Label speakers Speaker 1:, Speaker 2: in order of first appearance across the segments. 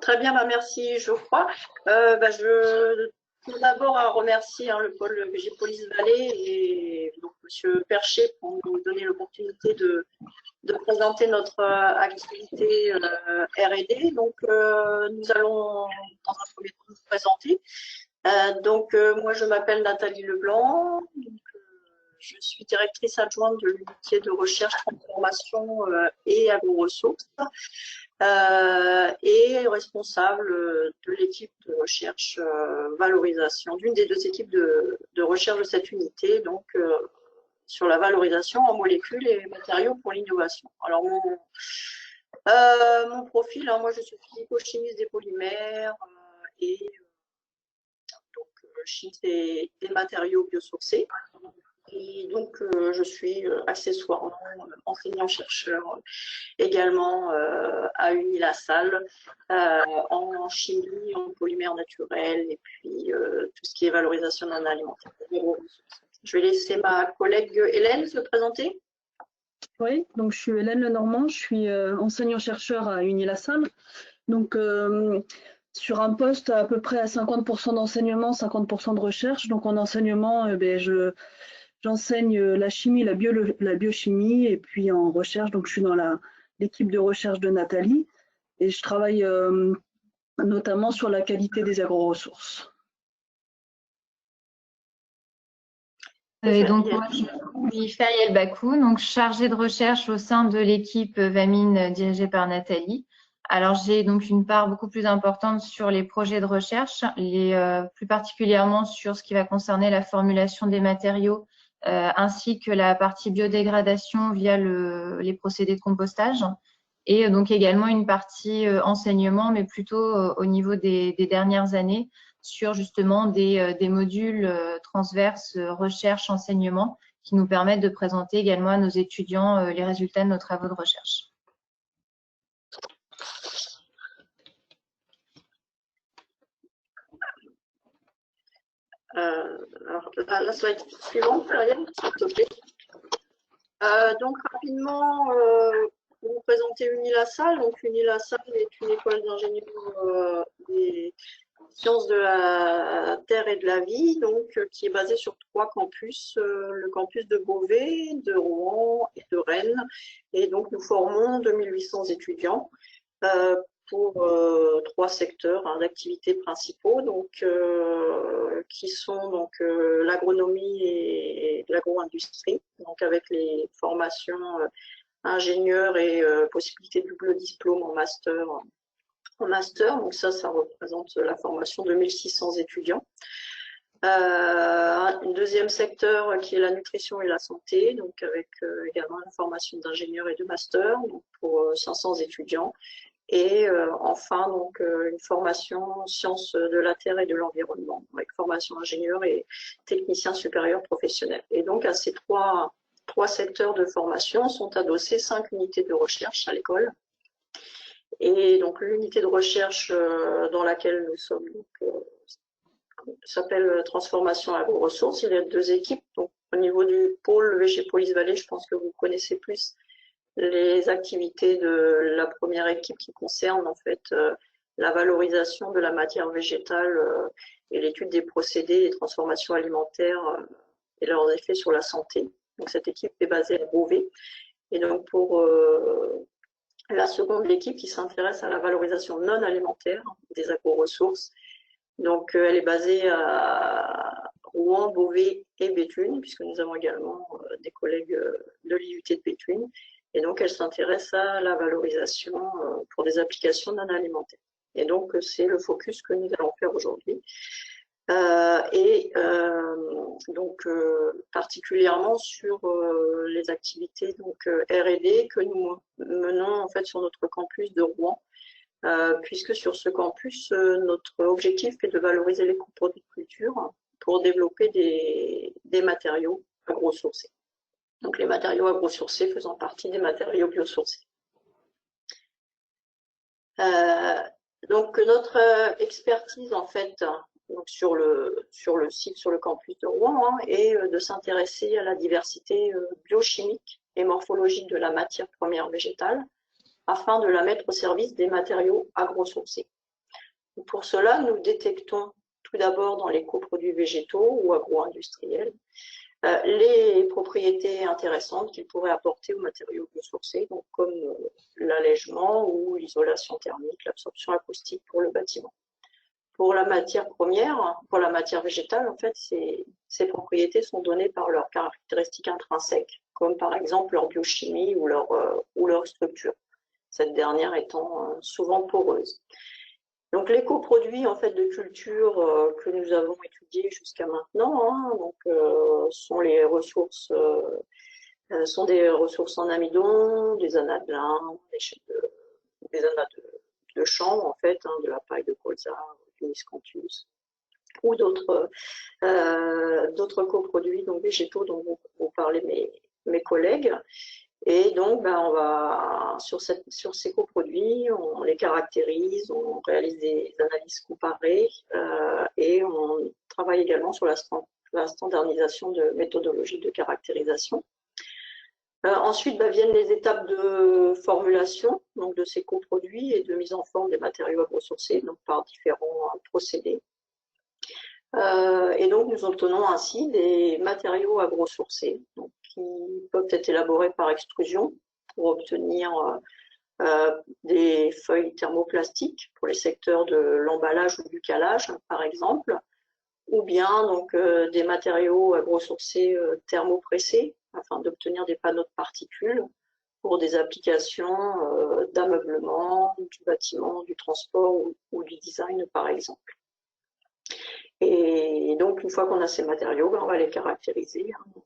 Speaker 1: Très bien, bah, merci Geoffroy. Je tiens d'abord à remercier le pôle VG Police Vallée et donc Monsieur Percher pour nous donner l'opportunité de présenter notre activité R&D. Donc, nous allons dans un premier temps nous présenter. Moi, je m'appelle Nathalie Leblanc. Donc, je suis directrice adjointe de l'unité de recherche, transformation et agro-ressources. Et responsable de l'équipe de recherche valorisation, d'une des deux équipes de recherche de cette unité, donc sur la valorisation en molécules et matériaux pour l'innovation. Alors, mon profil, moi je suis physico-chimiste des polymères et chimiste des matériaux biosourcés. Et donc, je suis accessoirement enseignant-chercheur également à UNILaSalle en chimie, en polymère naturel et puis tout ce qui est valorisation non alimentaire. Je vais laisser ma collègue Hélène se présenter.
Speaker 2: Oui, donc je suis Hélène Lenormand, je suis enseignant-chercheur à UNILaSalle. Donc, sur un poste à peu près à 50% d'enseignement, 50% de recherche. Donc, en enseignement, j'enseigne la chimie, la biochimie, et puis en recherche, donc je suis dans l'équipe de recherche de Nathalie, et je travaille notamment sur la qualité des agro-ressources.
Speaker 3: Et donc, moi, je suis Feriel Bakou, donc chargée de recherche au sein de l'équipe Vamine dirigée par Nathalie. Alors, j'ai donc une part beaucoup plus importante sur les projets de recherche, plus particulièrement sur ce qui va concerner la formulation des matériaux, ainsi que la partie biodégradation via les procédés de compostage. Et donc également une partie enseignement, mais plutôt au niveau des dernières années, sur justement des modules transverses recherche-enseignement qui nous permettent de présenter également à nos étudiants les résultats de nos travaux de recherche.
Speaker 1: Alors, la slide suivante, Ariane, s'il te plaît. Donc, rapidement, pour vous présenter UNILaSalle. Donc, UNILaSalle est une école d'ingénieurs des sciences de la Terre et de la vie, donc qui est basée sur 3 campus, le campus de Beauvais, de Rouen et de Rennes. Et donc, nous formons 2800 étudiants pour 3 secteurs d'activité principaux, donc, qui sont donc l'agronomie et l'agro-industrie, donc avec les formations ingénieurs et possibilité de double diplôme en master. Donc ça représente la formation de 1600 étudiants. Un deuxième secteur qui est la nutrition et la santé, donc avec également la formation d'ingénieurs et de master, donc pour 500 étudiants. Et enfin, donc, une formation en sciences de la terre et de l'environnement, avec formation ingénieur et technicien supérieur professionnel. Et donc, à ces trois secteurs de formation sont adossées 5 unités de recherche à l'école. Et donc, l'unité de recherche dans laquelle nous sommes s'appelle Transformation Agro-Ressources. Il y a 2 équipes. Donc, au niveau du pôle VG Police Vallée, je pense que vous connaissez plus les activités de la première équipe qui concerne en fait la valorisation de la matière végétale et l'étude des procédés et transformations alimentaires et leurs effets sur la santé. Donc, cette équipe est basée à Beauvais. Et donc, pour la seconde équipe qui s'intéresse à la valorisation non alimentaire des agro-ressources. Donc, elle est basée à Rouen, Beauvais et Béthune, puisque nous avons également des collègues de l'IUT de Béthune. Et donc, elle s'intéresse à la valorisation pour des applications non alimentaires. Et donc, c'est le focus que nous allons faire aujourd'hui. Particulièrement sur les activités R&D que nous menons en fait sur notre campus de Rouen, puisque sur ce campus, notre objectif est de valoriser les coproduits de culture pour développer des matériaux agro-sourcés. Donc, les matériaux agro-sourcés faisant partie des matériaux biosourcés. Donc, notre expertise, en fait, donc sur le site, sur le campus de Rouen, est de s'intéresser à la diversité biochimique et morphologique de la matière première végétale afin de la mettre au service des matériaux agro-sourcés. Pour cela, nous détectons tout d'abord dans les coproduits végétaux ou agro-industriels les propriétés intéressantes qu'ils pourraient apporter aux matériaux biosourcés, donc comme l'allègement ou l'isolation thermique, l'absorption acoustique pour le bâtiment. Pour la matière première, pour la matière végétale, en fait, ces propriétés sont données par leurs caractéristiques intrinsèques, comme par exemple leur biochimie ou leur structure, cette dernière étant souvent poreuse. Donc les coproduits en fait de culture que nous avons étudiés jusqu'à maintenant, sont les ressources, sont des ressources en amidon, des anadlins, des anates de chanvre en fait, de la paille de colza, du miscanthus, ou d'autres coproduits donc végétaux dont vont parler mes collègues. Et donc, on va sur ces coproduits, on les caractérise, on réalise des analyses comparées et on travaille également sur la standardisation de méthodologies de caractérisation. Ensuite, viennent les étapes de formulation donc de ces coproduits et de mise en forme des matériaux agrosourcés, donc par différents procédés. Et donc, nous obtenons ainsi des matériaux agrosourcés donc, qui peuvent être élaborés par extrusion pour obtenir des feuilles thermoplastiques pour les secteurs de l'emballage ou du calage, par exemple, ou bien donc, des matériaux agrosourcés thermopressés afin d'obtenir des panneaux de particules pour des applications d'ameublement, du bâtiment, du transport ou du design, par exemple. Et donc, une fois qu'on a ces matériaux, on va les caractériser. Donc,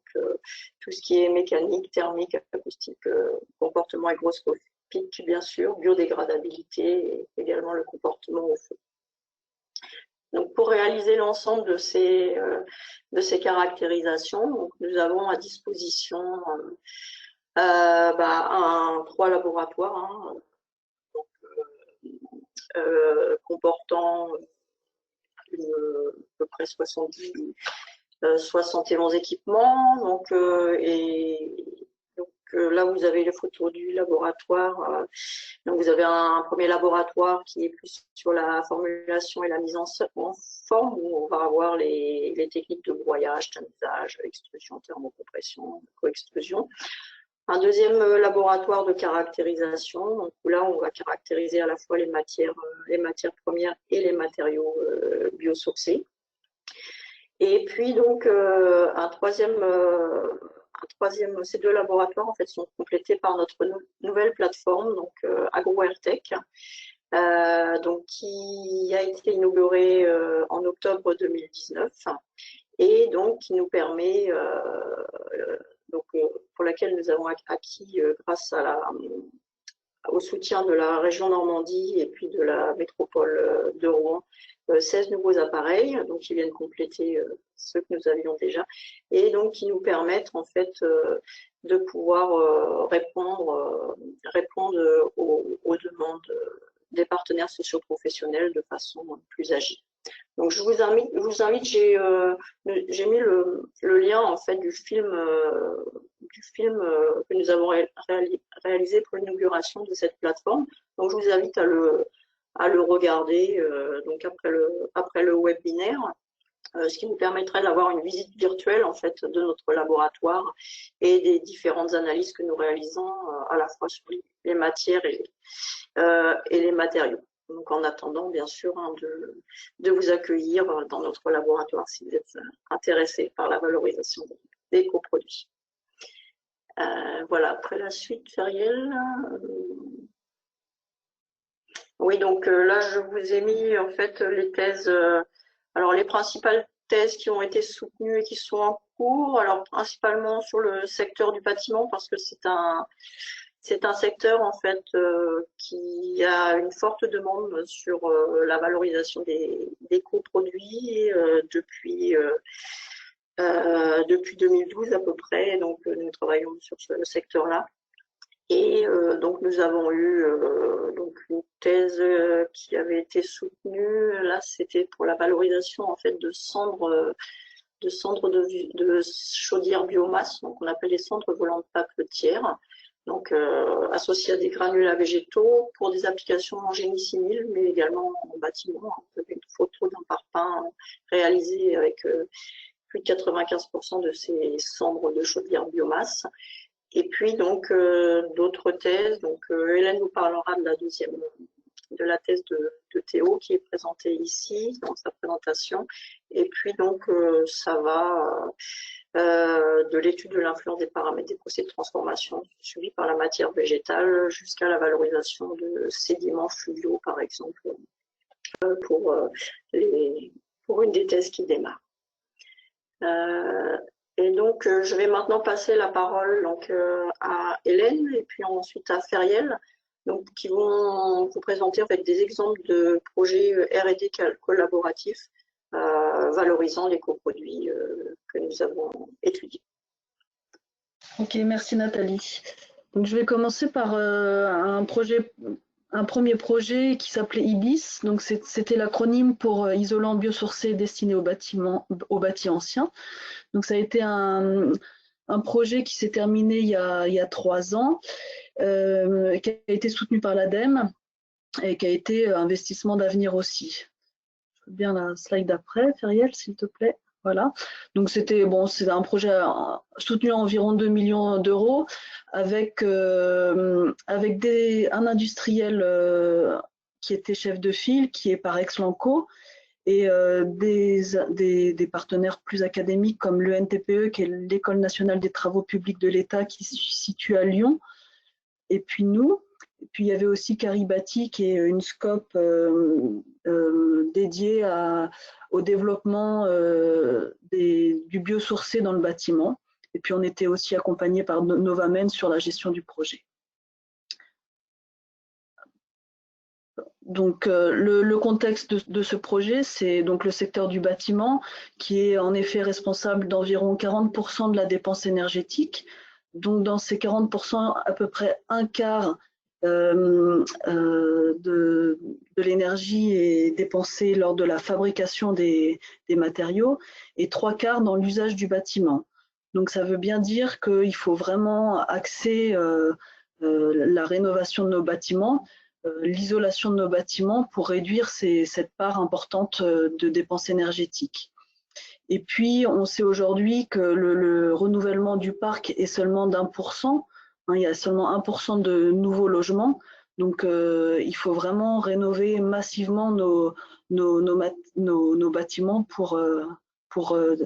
Speaker 1: tout ce qui est mécanique, thermique, acoustique, comportement hygroscopique, bien sûr, biodégradabilité et également le comportement au feu. Donc, pour réaliser l'ensemble de ces caractérisations, donc, nous avons à disposition 3 laboratoires comportant à peu près 71 équipements. Donc, là, vous avez les photos du laboratoire. Donc, vous avez un premier laboratoire qui est plus sur la formulation et la mise en forme, où on va avoir les techniques de broyage, tamisage, extrusion, thermocompression, coextrusion. Un deuxième laboratoire de caractérisation, donc où là, on va caractériser à la fois les matières premières et les matériaux biosourcés. Et puis, donc, ces 2 laboratoires en fait, sont complétés par notre nouvelle plateforme, donc AgroAirTech, donc, qui a été inaugurée en octobre 2019 et donc qui nous permet, pour laquelle nous avons acquis grâce au soutien de la région Normandie et puis de la métropole de Rouen, 16 nouveaux appareils, donc qui viennent compléter ceux que nous avions déjà, et donc qui nous permettent en fait de pouvoir répondre aux demandes des partenaires socioprofessionnels de façon plus agile. Donc je vous invite, j'ai mis le lien en fait du film que nous avons réalisé pour l'inauguration de cette plateforme. Donc je vous invite à le regarder donc après le webinaire, ce qui vous permettrait d'avoir une visite virtuelle en fait de notre laboratoire et des différentes analyses que nous réalisons à la fois sur les matières et les matériaux. Donc, en attendant, bien sûr, de vous accueillir dans notre laboratoire si vous êtes intéressé par la valorisation des coproduits. Voilà, après la suite, Feriel. Oui, donc là, je vous ai mis en fait les thèses, alors les principales thèses qui ont été soutenues et qui sont en cours, alors principalement sur le secteur du bâtiment parce que c'est un secteur en fait qui a une forte demande sur la valorisation des coproduits depuis 2012 à peu près. Donc nous travaillons sur ce secteur-là. Et donc nous avons eu donc une thèse qui avait été soutenue. Là, c'était pour la valorisation en fait de cendres de chaudières biomasse, donc on appelle les cendres volantes papetières. donc associés à des granulats végétaux pour des applications en génie civil, mais également en bâtiment. Vous avez une photo d'un parpaing réalisé avec plus de 95% de ces cendres de chaudière biomasse. Et puis donc d'autres thèses. Donc Hélène nous parlera de la thèse de Théo qui est présentée ici dans sa présentation. Et puis donc ça va de l'étude de l'influence des paramètres des procédés de transformation suivis par la matière végétale jusqu'à la valorisation de sédiments fluviaux par exemple pour une des thèses qui démarre. Et donc, je vais maintenant passer la parole donc, à Hélène et puis ensuite à Feriel, donc, qui vont vous présenter en fait, des exemples de projets R&D collaboratifs valorisant les coproduits que nous avons étudiés.
Speaker 2: Ok, merci Nathalie. Donc, je vais commencer par un premier projet qui s'appelait IBIS. Donc, c'était l'acronyme pour isolant biosourcé destiné aux bâtis anciens. Donc, ça a été un projet qui s'est terminé il y a 3 ans, qui a été soutenu par l'ADEME et qui a été investissement d'avenir aussi. Je veux bien la slide d'après, Feriel, s'il te plaît. Voilà. Donc, c'est un projet soutenu à environ 2 millions d'euros avec un industriel qui était chef de file, qui est Parex Lanco, et des partenaires plus académiques comme l'ENTPE, qui est l'École nationale des travaux publics de l'État, qui se situe à Lyon, et puis nous. Et puis il y avait aussi Caribati, qui est une scope dédiée au développement du biosourcé dans le bâtiment. Et puis on était aussi accompagné par Novamen sur la gestion du projet. Donc, le contexte de ce projet, c'est donc le secteur du bâtiment qui est en effet responsable d'environ 40% de la dépense énergétique. Donc, dans ces 40%, à peu près un quart de l'énergie est dépensée lors de la fabrication des matériaux et 3/4 dans l'usage du bâtiment. Donc, ça veut bien dire qu'il faut vraiment axer la rénovation de nos bâtiments, l'isolation de nos bâtiments pour réduire cette part importante de dépenses énergétiques. Et puis, on sait aujourd'hui que le renouvellement du parc est seulement d'1%. Il y a seulement 1% de nouveaux logements. Donc, il faut vraiment rénover massivement nos bâtiments pour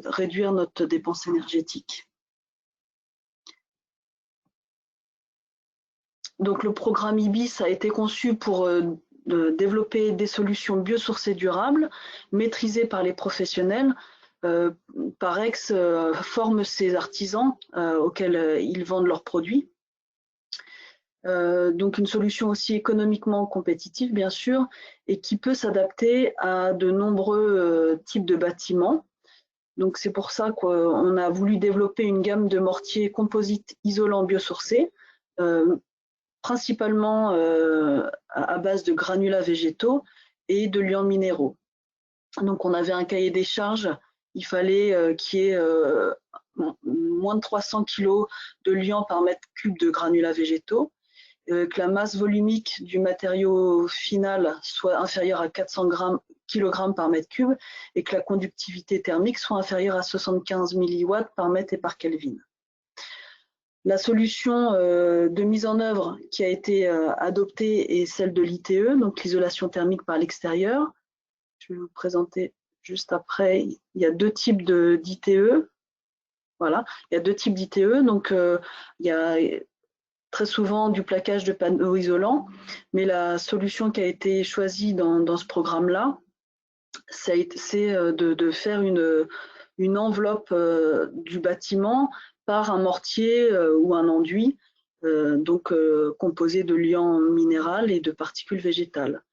Speaker 2: réduire notre dépense énergétique. Donc, le programme IBIS a été conçu pour développer des solutions biosourcées durables, maîtrisées par les professionnels. Parex forme ces artisans auxquels ils vendent leurs produits. Donc, une solution aussi économiquement compétitive, bien sûr, et qui peut s'adapter à de nombreux types de bâtiments. Donc, c'est pour ça qu'on a voulu développer une gamme de mortiers composites isolants biosourcés, principalement à base de granulats végétaux et de liants minéraux. Donc, on avait un cahier des charges. Il fallait qu'il y ait moins de 300 kg de liants par mètre cube de granulats végétaux, que la masse volumique du matériau final soit inférieure à 400 kg par mètre cube et que la conductivité thermique soit inférieure à 75 mW par mètre et par Kelvin. La solution de mise en œuvre qui a été adoptée est celle de l'ITE, donc l'isolation thermique par l'extérieur. Je vais vous présenter juste après. Il y a deux types d'ITE. Voilà, il y a deux types d'ITE. Donc, il y a très souvent du plaquage de panneaux isolants, mais la solution qui a été choisie dans ce programme-là, c'est de faire une enveloppe du bâtiment par un mortier ou un enduit, composé de liants minéraux et de particules végétales.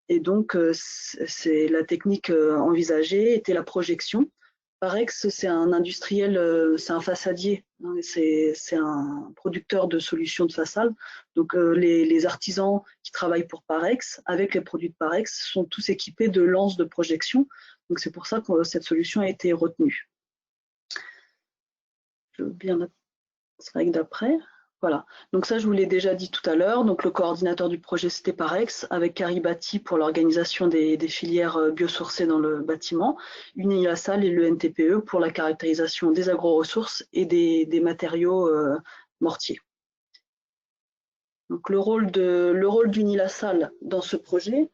Speaker 2: Et donc, la technique envisagée était la projection. Parex, c'est un industriel, c'est un façadier, hein, c'est un producteur de solutions de façade. Donc, les artisans qui travaillent pour Parex, avec les produits de Parex, sont tous équipés de lances de projection. Donc, c'est pour ça que cette solution a été retenue. Je veux bien la slide d'après. Voilà, donc ça je vous l'ai déjà dit tout à l'heure. Donc le coordinateur du projet c'était Parex avec Caribati pour l'organisation des filières biosourcées dans le bâtiment, Unilassal et le NTPE pour la caractérisation des agro-ressources et des matériaux mortiers. Donc le rôle d'Unilassal dans ce projet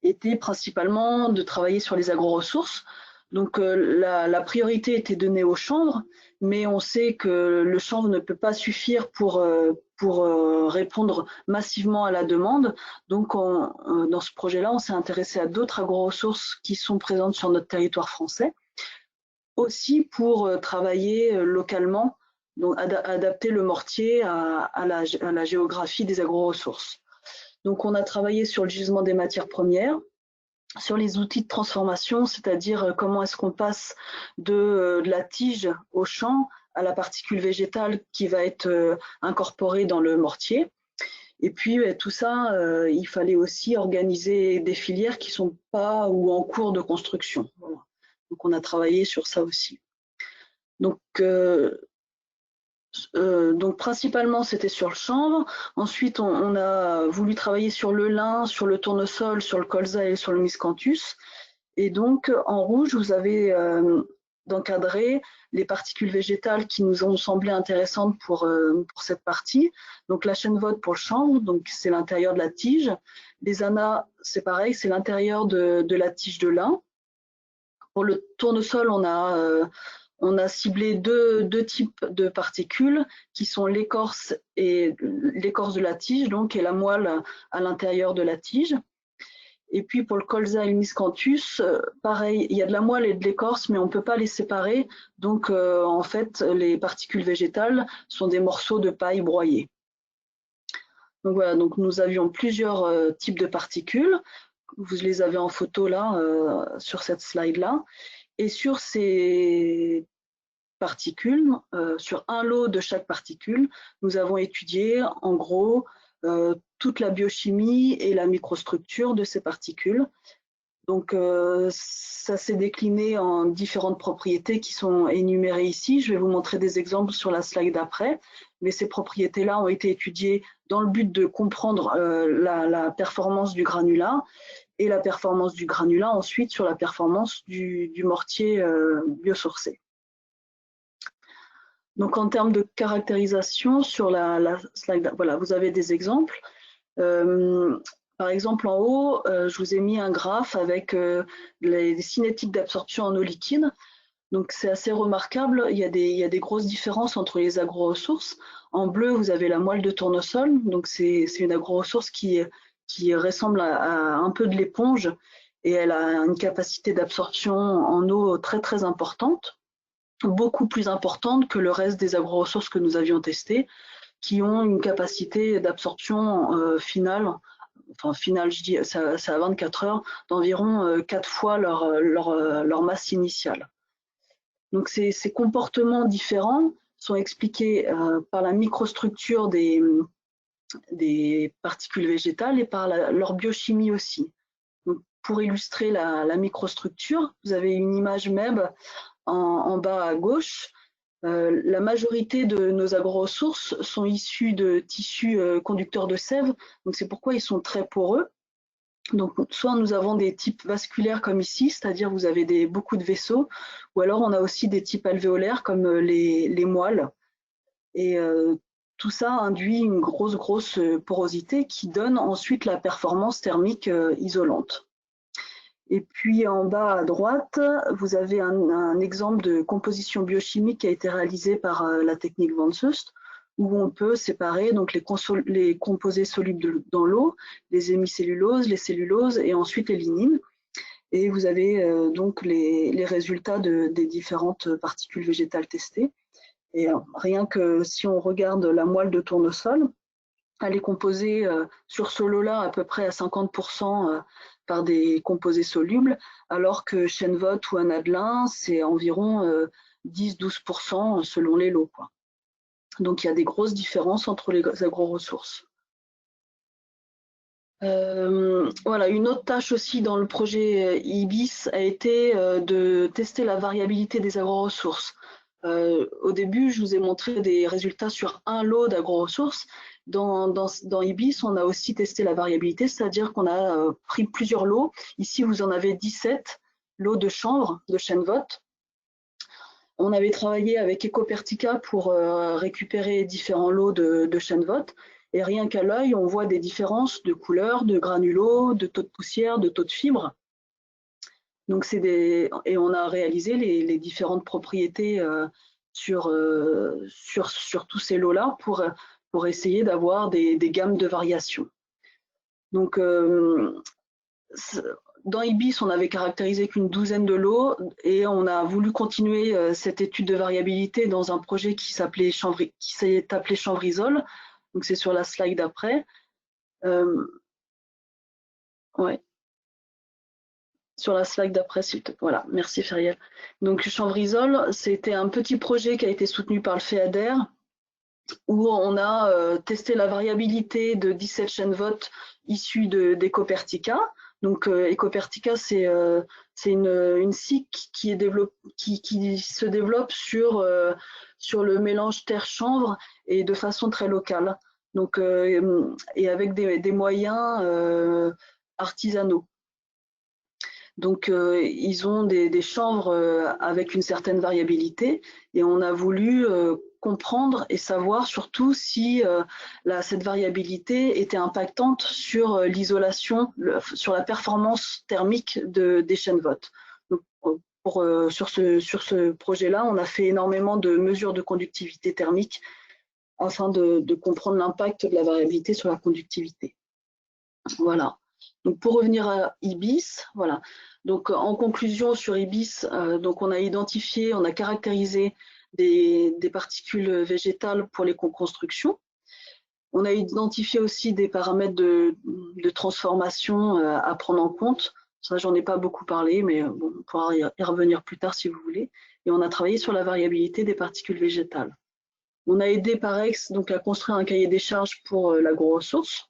Speaker 2: était principalement de travailler sur les agro-ressources. Donc la priorité était donnée au chanvre, mais on sait que le chanvre ne peut pas suffire pour répondre massivement à la demande. Donc dans ce projet-là, on s'est intéressé à d'autres agro-ressources qui sont présentes sur notre territoire français, aussi pour travailler localement, donc adapter le mortier à la géographie des agro-ressources. Donc on a travaillé sur le gisement des matières premières, sur les outils de transformation, c'est-à-dire comment est-ce qu'on passe de la tige au champ à la particule végétale qui va être incorporée dans le mortier. Et puis tout ça, il fallait aussi organiser des filières qui ne sont pas ou en cours de construction. Voilà. Donc on a travaillé sur ça aussi. Donc principalement c'était sur le chanvre. Ensuite on a voulu travailler sur le lin, sur le tournesol, sur le colza et sur le miscanthus. Et donc en rouge vous avez d'encadrer les particules végétales qui nous ont semblé intéressantes pour cette partie. Donc la chènevotte pour le chanvre, donc c'est l'intérieur de la tige. Les anas c'est pareil, c'est l'intérieur de la tige de lin. Pour le tournesol on a ciblé deux types de particules qui sont l'écorce de la tige, donc, et la moelle à l'intérieur de la tige. Et puis pour le colza et le miscanthus, pareil, il y a de la moelle et de l'écorce, mais on ne peut pas les séparer. Donc en fait, les particules végétales sont des morceaux de paille broyés. Donc voilà, donc nous avions plusieurs types de particules. Vous les avez en photo là, sur cette slide-là. Et sur ces particules, sur un lot de chaque particule, nous avons étudié en gros toute la biochimie et la microstructure de ces particules. Donc ça s'est décliné en différentes propriétés qui sont énumérées ici. Je vais vous montrer des exemples sur la slide d'après, mais ces propriétés-là ont été étudiées dans le but de comprendre la performance du granulat et la performance du granulat ensuite sur la performance du mortier biosourcé. Donc en termes de caractérisation, sur la slide, voilà, vous avez des exemples. Par exemple, en haut, je vous ai mis un graphe avec les cinétiques d'absorption en eau liquide. Donc c'est assez remarquable, il y a des grosses différences entre les agro-ressources. En bleu, vous avez la moelle de tournesol, donc c'est une agro-ressource qui ressemble à un peu de l'éponge et elle a une capacité d'absorption en eau très très importante, beaucoup plus importante que le reste des agro-ressources que nous avions testées, qui ont une capacité d'absorption finale, je dis, c'est à 24 heures, d'environ 4 fois leur masse initiale. Donc ces comportements différents sont expliqués par la microstructure des particules végétales et par leur biochimie aussi. Donc, pour illustrer la microstructure, vous avez une image MEB en bas à gauche. La majorité de nos agro-ressources sont issues de tissus conducteurs de sève, donc c'est pourquoi ils sont très poreux. Donc soit nous avons des types vasculaires comme ici, c'est-à-dire vous avez beaucoup de vaisseaux, ou alors on a aussi des types alvéolaires comme les moelles. Et tout ça induit une grosse porosité qui donne ensuite la performance thermique isolante. Et puis en bas à droite, vous avez un exemple de composition biochimique qui a été réalisé par la technique Van Sust, où on peut séparer donc les composés solubles dans l'eau, les hémicelluloses, les celluloses et ensuite les lignines. Et vous avez donc les résultats des différentes particules végétales testées. Et rien que si on regarde la moelle de tournesol, elle est composée sur ce lot-là à peu près à 50% par des composés solubles, alors que chènevotte ou anadelin, c'est environ 10-12% selon les lots, quoi. Donc il y a des grosses différences entre les agro-ressources. Voilà, une autre tâche aussi dans le projet IBIS a été de tester la variabilité des agro-ressources. Au début, je vous ai montré des résultats sur un lot d'agro-ressources. Dans IBIS, on a aussi testé la variabilité, c'est-à-dire qu'on a pris plusieurs lots. Ici, vous en avez 17 lots de chanvre, de chènevotte. On avait travaillé avec Ecopertica pour récupérer différents lots de chènevotte. Et rien qu'à l'œil, on voit des différences de couleur, de granulos, de taux de poussière, de taux de fibre. Donc et on a réalisé les différentes propriétés sur tous ces lots-là pour essayer d'avoir des gammes de variation. Donc, dans IBIS, on avait caractérisé qu'une douzaine de lots et on a voulu continuer cette étude de variabilité dans un projet qui s'est appelé Chanvrisol. Donc, c'est sur la slide d'après. Ouais. Sur la slide d'après, s'il te plaît. Voilà, merci Feriel. Donc Chanvrisol, c'était un petit projet qui a été soutenu par le FEADER où on a testé la variabilité de 17 chènevottes issues d'Ecopertica. Donc Ecopertica, c'est une SIC qui se développe sur le mélange terre-chanvre et de façon très locale. Donc, et avec des moyens artisanaux. Donc, ils ont des chanvres avec une certaine variabilité et on a voulu comprendre et savoir surtout si cette variabilité était impactante sur l'isolation, sur la performance thermique des chènevottes. Donc, sur ce projet-là, on a fait énormément de mesures de conductivité thermique afin de comprendre l'impact de la variabilité sur la conductivité. Voilà. Donc pour revenir à IBIS, voilà. Donc en conclusion sur IBIS, donc on a identifié, on a caractérisé des particules végétales pour l'éco-construction. On a identifié aussi des paramètres de transformation à prendre en compte. Ça, j'en ai pas beaucoup parlé, mais bon, on pourra y revenir plus tard si vous voulez. Et on a travaillé sur la variabilité des particules végétales. On a aidé Parex donc à construire un cahier des charges pour l'agro-ressource.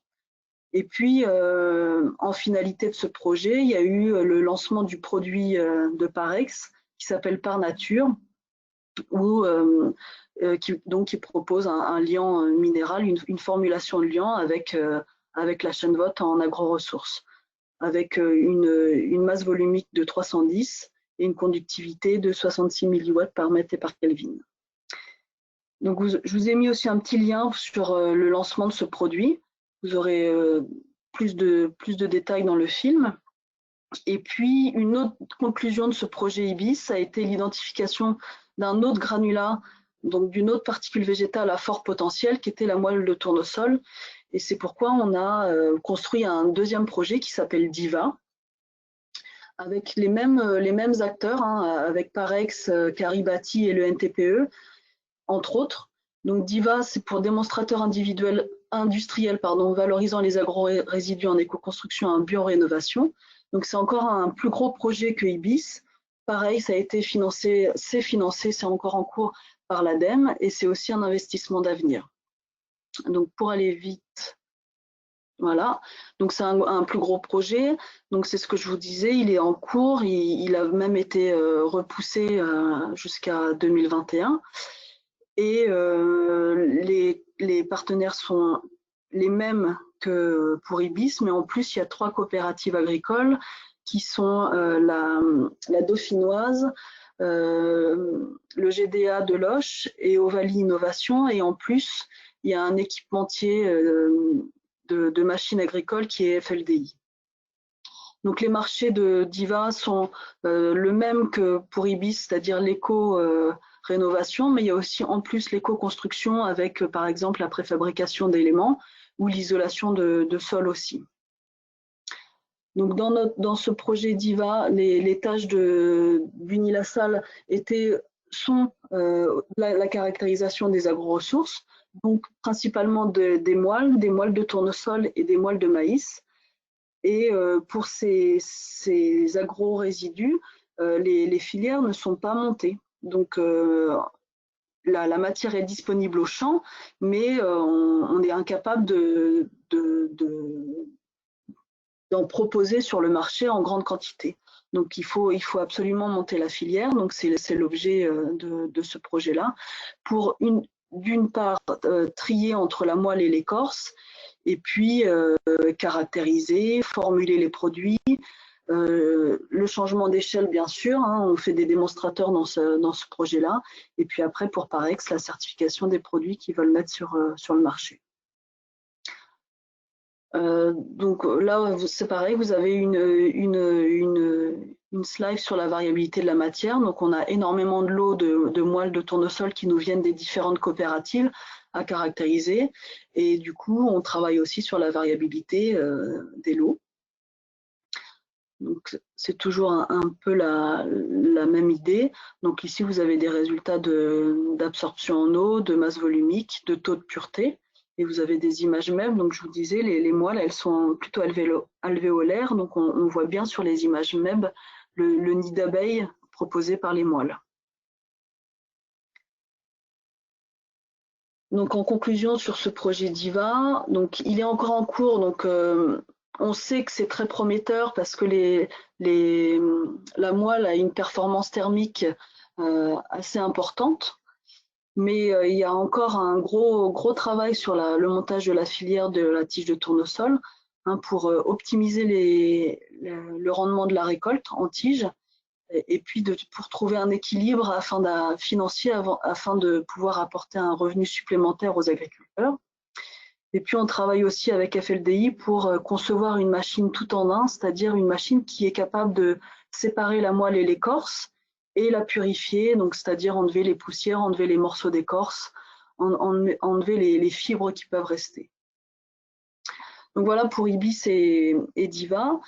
Speaker 2: Et puis, en finalité de ce projet, il y a eu le lancement du produit de Parex qui s'appelle Par Nature, qui propose un liant minéral, une formulation de liant avec la chènevotte en agro-ressources, avec une masse volumique de 310 et une conductivité de 66 milliwatts par mètre et par Kelvin. Donc, je vous ai mis aussi un petit lien sur le lancement de ce produit. Vous aurez plus de détails dans le film. Et puis, une autre conclusion de ce projet IBIS a été l'identification d'un autre granulat, donc d'une autre particule végétale à fort potentiel, qui était la moelle de tournesol. Et c'est pourquoi on a construit un deuxième projet qui s'appelle DIVA, avec les mêmes acteurs, hein, avec Parex, Caribati et le NTPE, entre autres. Donc DIVA, c'est pour démonstrateur industriel, valorisant les agro-résidus en éco-construction et en bio-rénovation. Donc c'est encore un plus gros projet que IBIS. Pareil, ça a été financé, c'est encore en cours par l'ADEME et c'est aussi un investissement d'avenir. Donc pour aller vite, voilà. Donc c'est un plus gros projet. Donc c'est ce que je vous disais, il est en cours, il a même été repoussé jusqu'à 2021. Et les partenaires sont les mêmes que pour IBIS, mais en plus, il y a 3 coopératives agricoles qui sont la Dauphinoise, le GDA de Loches et Ovalie Innovation. Et en plus, il y a un équipementier de machines agricoles qui est FLDI. Donc les marchés de DIVA sont le même que pour IBIS, c'est-à-dire l'éco-rénovation, mais il y a aussi en plus l'éco-construction avec par exemple la préfabrication d'éléments ou l'isolation de sol aussi. Donc dans ce projet DIVA, les tâches d'Unilassal sont la caractérisation des agro-ressources, donc principalement des moelles de tournesol et des moelles de maïs. Et pour ces agro-résidus, les filières ne sont pas montées. Donc, la matière est disponible au champ, mais on est incapable d'en proposer sur le marché en grande quantité. Donc il faut absolument monter la filière, donc c'est l'objet de ce projet-là, pour d'une part trier entre la moelle et l'écorce, et puis caractériser, formuler les produits, le changement d'échelle bien sûr, hein, on fait des démonstrateurs dans ce projet-là, et puis après pour Parex, la certification des produits qu'ils veulent mettre sur le marché. Donc là, c'est pareil, vous avez une slide sur la variabilité de la matière. Donc on a énormément de lots de moelle de tournesol qui nous viennent des différentes coopératives à caractériser. Et du coup, on travaille aussi sur la variabilité des lots. Donc c'est toujours un peu la même idée. Donc ici, vous avez des résultats d'absorption en eau, de masse volumique, de taux de pureté. Et vous avez des images MEB, donc je vous disais, les moelles, elles sont plutôt alvéolaires, donc on voit bien sur les images MEB le nid d'abeille proposé par les moelles. Donc en conclusion sur ce projet DIVA, donc il est encore en cours, donc on sait que c'est très prometteur parce que la moelle a une performance thermique assez importante. Mais il y a encore un gros travail sur le montage de la filière de la tige de tournesol hein, pour optimiser le rendement de la récolte en tige et puis pour trouver un équilibre financier afin de pouvoir apporter un revenu supplémentaire aux agriculteurs. Et puis on travaille aussi avec FLDI pour concevoir une machine tout en un, c'est-à-dire une machine qui est capable de séparer la moelle et l'écorce et la purifier, donc c'est-à-dire enlever les poussières, enlever les morceaux d'écorce, enlever les fibres qui peuvent rester. Donc voilà pour IBIS et DIVA.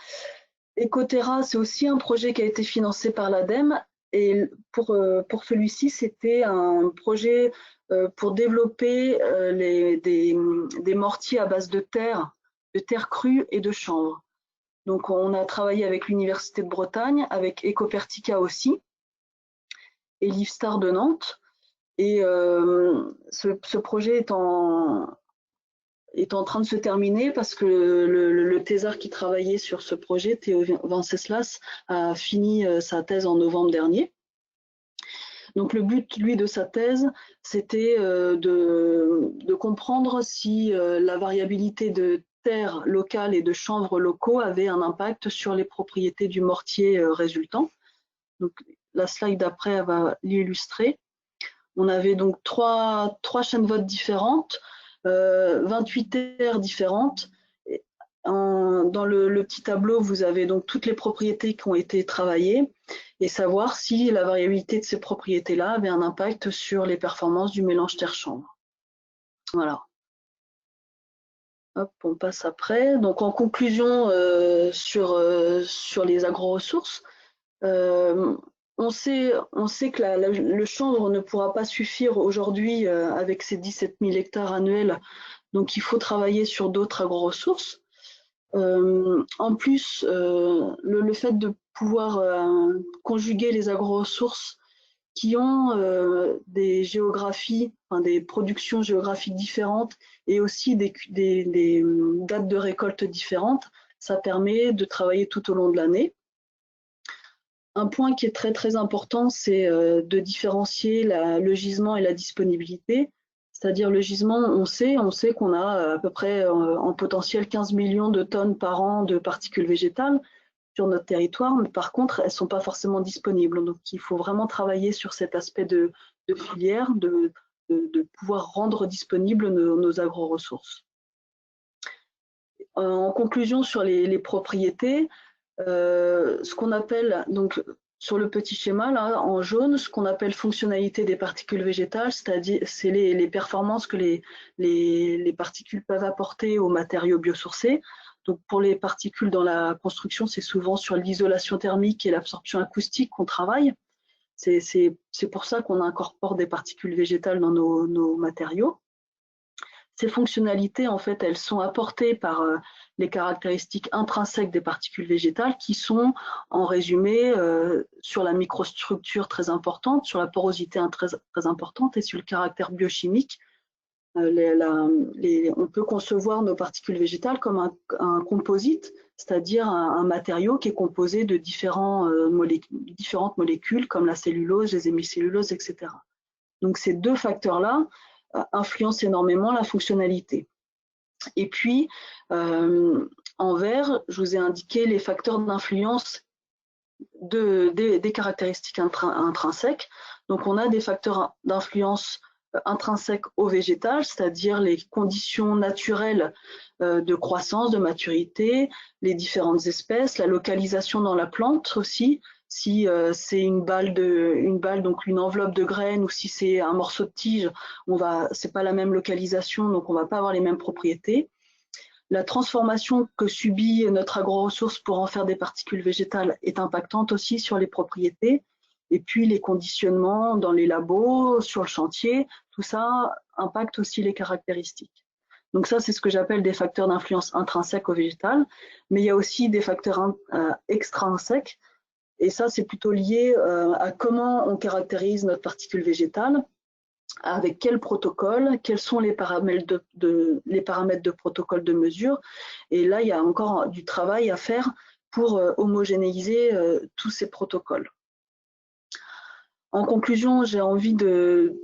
Speaker 2: Ecoterra, c'est aussi un projet qui a été financé par l'ADEME et pour celui-ci, c'était un projet pour développer des mortiers à base de terre crue et de chanvre. Donc on a travaillé avec l'Université de Bretagne, avec Ecopertica aussi, et l'IFSTAR de Nantes. Et ce projet est en train de se terminer parce que le thésard qui travaillait sur ce projet, Théo Venceslas, a fini sa thèse en novembre dernier. Donc le but, lui, de sa thèse, c'était de comprendre si la variabilité de terre locale et de chanvre locaux avait un impact sur les propriétés du mortier résultant. Donc, la slide d'après va l'illustrer. On avait donc trois chaînes votes différentes, 28 terres différentes. Dans le petit tableau, vous avez donc toutes les propriétés qui ont été travaillées et savoir si la variabilité de ces propriétés-là avait un impact sur les performances du mélange terre-chanvre. Voilà. Hop, on passe après. Donc en conclusion sur les agro-ressources, on sait que le chanvre ne pourra pas suffire aujourd'hui avec ses 17 000 hectares annuels, donc il faut travailler sur d'autres agro-ressources. En plus, le fait de pouvoir conjuguer les agro-ressources qui ont des géographies, enfin, des productions géographiques différentes et aussi des dates de récolte différentes, ça permet de travailler tout au long de l'année. Un point qui est très important, c'est de différencier le gisement et la disponibilité. C'est-à-dire le gisement, on sait qu'on a à peu près en potentiel 15 millions de tonnes par an de particules végétales sur notre territoire, mais par contre, elles ne sont pas forcément disponibles. Donc, il faut vraiment travailler sur cet aspect de filière, de pouvoir rendre disponibles nos agro-ressources. En conclusion, sur les propriétés, ce qu'on appelle, donc sur le petit schéma là en jaune, ce qu'on appelle fonctionnalité des particules végétales, c'est-à-dire c'est les performances que les particules peuvent apporter aux matériaux biosourcés. Donc pour les particules dans la construction, c'est souvent sur l'isolation thermique et l'absorption acoustique qu'on travaille. C'est pour ça qu'on incorpore des particules végétales dans nos matériaux. Ces fonctionnalités, en fait, elles sont apportées par les caractéristiques intrinsèques des particules végétales qui sont, en résumé, sur la microstructure très importante, sur la porosité très importante et sur le caractère biochimique On peut concevoir nos particules végétales comme un composite, c'est-à-dire un matériau qui est composé de différentes molécules comme la cellulose, les hémicelluloses, etc. Donc ces deux facteurs-là influencent énormément la fonctionnalité. Et puis, en vert, je vous ai indiqué les facteurs d'influence des caractéristiques intrinsèques. Donc on a des facteurs d'influence intrinsèques au végétal, c'est-à-dire les conditions naturelles de croissance, de maturité, les différentes espèces, la localisation dans la plante aussi, si c'est une balle, donc une enveloppe de graines, ou si c'est un morceau de tige, c'est pas la même localisation, donc on va pas avoir les mêmes propriétés. La transformation que subit notre agro-ressource pour en faire des particules végétales est impactante aussi sur les propriétés. Et puis les conditionnements dans les labos, sur le chantier, tout ça impacte aussi les caractéristiques. Donc ça, c'est ce que j'appelle des facteurs d'influence intrinsèques au végétal. Mais il y a aussi des facteurs extrinsèques. Et ça, c'est plutôt lié à comment on caractérise notre particule végétale, avec quel protocole, quels sont les paramètres de protocole de mesure. Et là, il y a encore du travail à faire pour homogénéiser tous ces protocoles. En conclusion, j'ai envie de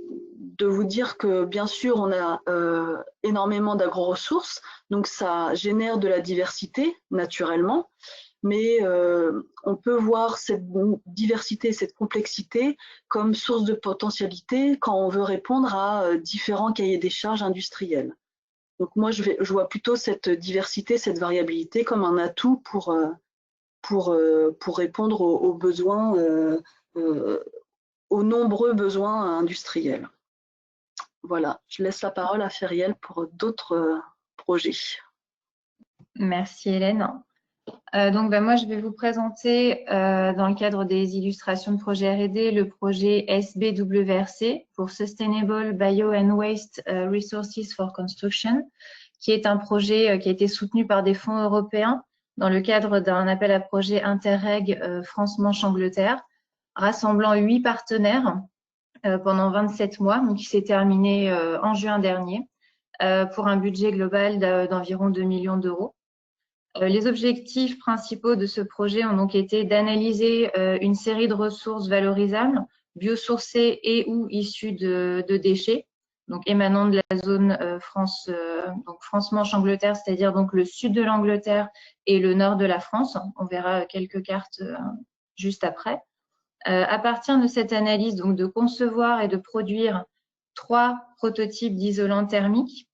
Speaker 2: vous dire que bien sûr, on a énormément d'agro-ressources, donc ça génère de la diversité naturellement, mais on peut voir cette diversité, cette complexité comme source de potentialité quand on veut répondre à différents cahiers des charges industriels. Donc moi, je vois plutôt cette diversité, cette variabilité comme un atout pour répondre aux besoins, aux nombreux besoins industriels. Voilà, je laisse la parole à Feriel pour d'autres projets.
Speaker 3: Merci Hélène. Donc, moi, je vais vous présenter, dans le cadre des illustrations de projet R&D, le projet SBWRC pour Sustainable Bio and Waste Resources for Construction, qui est un projet qui a été soutenu par des fonds européens dans le cadre d'un appel à projet Interreg France-Manche-Angleterre, rassemblant 8 partenaires pendant 27 mois, donc qui s'est terminé en juin dernier, pour un budget global d'environ 2 millions d'euros. Les objectifs principaux de ce projet ont donc été d'analyser une série de ressources valorisables, biosourcées et ou issues de déchets, donc émanant de la zone France-Manche-Angleterre, c'est-à-dire donc le sud de l'Angleterre et le nord de la France. On verra quelques cartes juste après. À partir de cette analyse, donc de concevoir et de produire 3 prototypes d'isolants thermiques,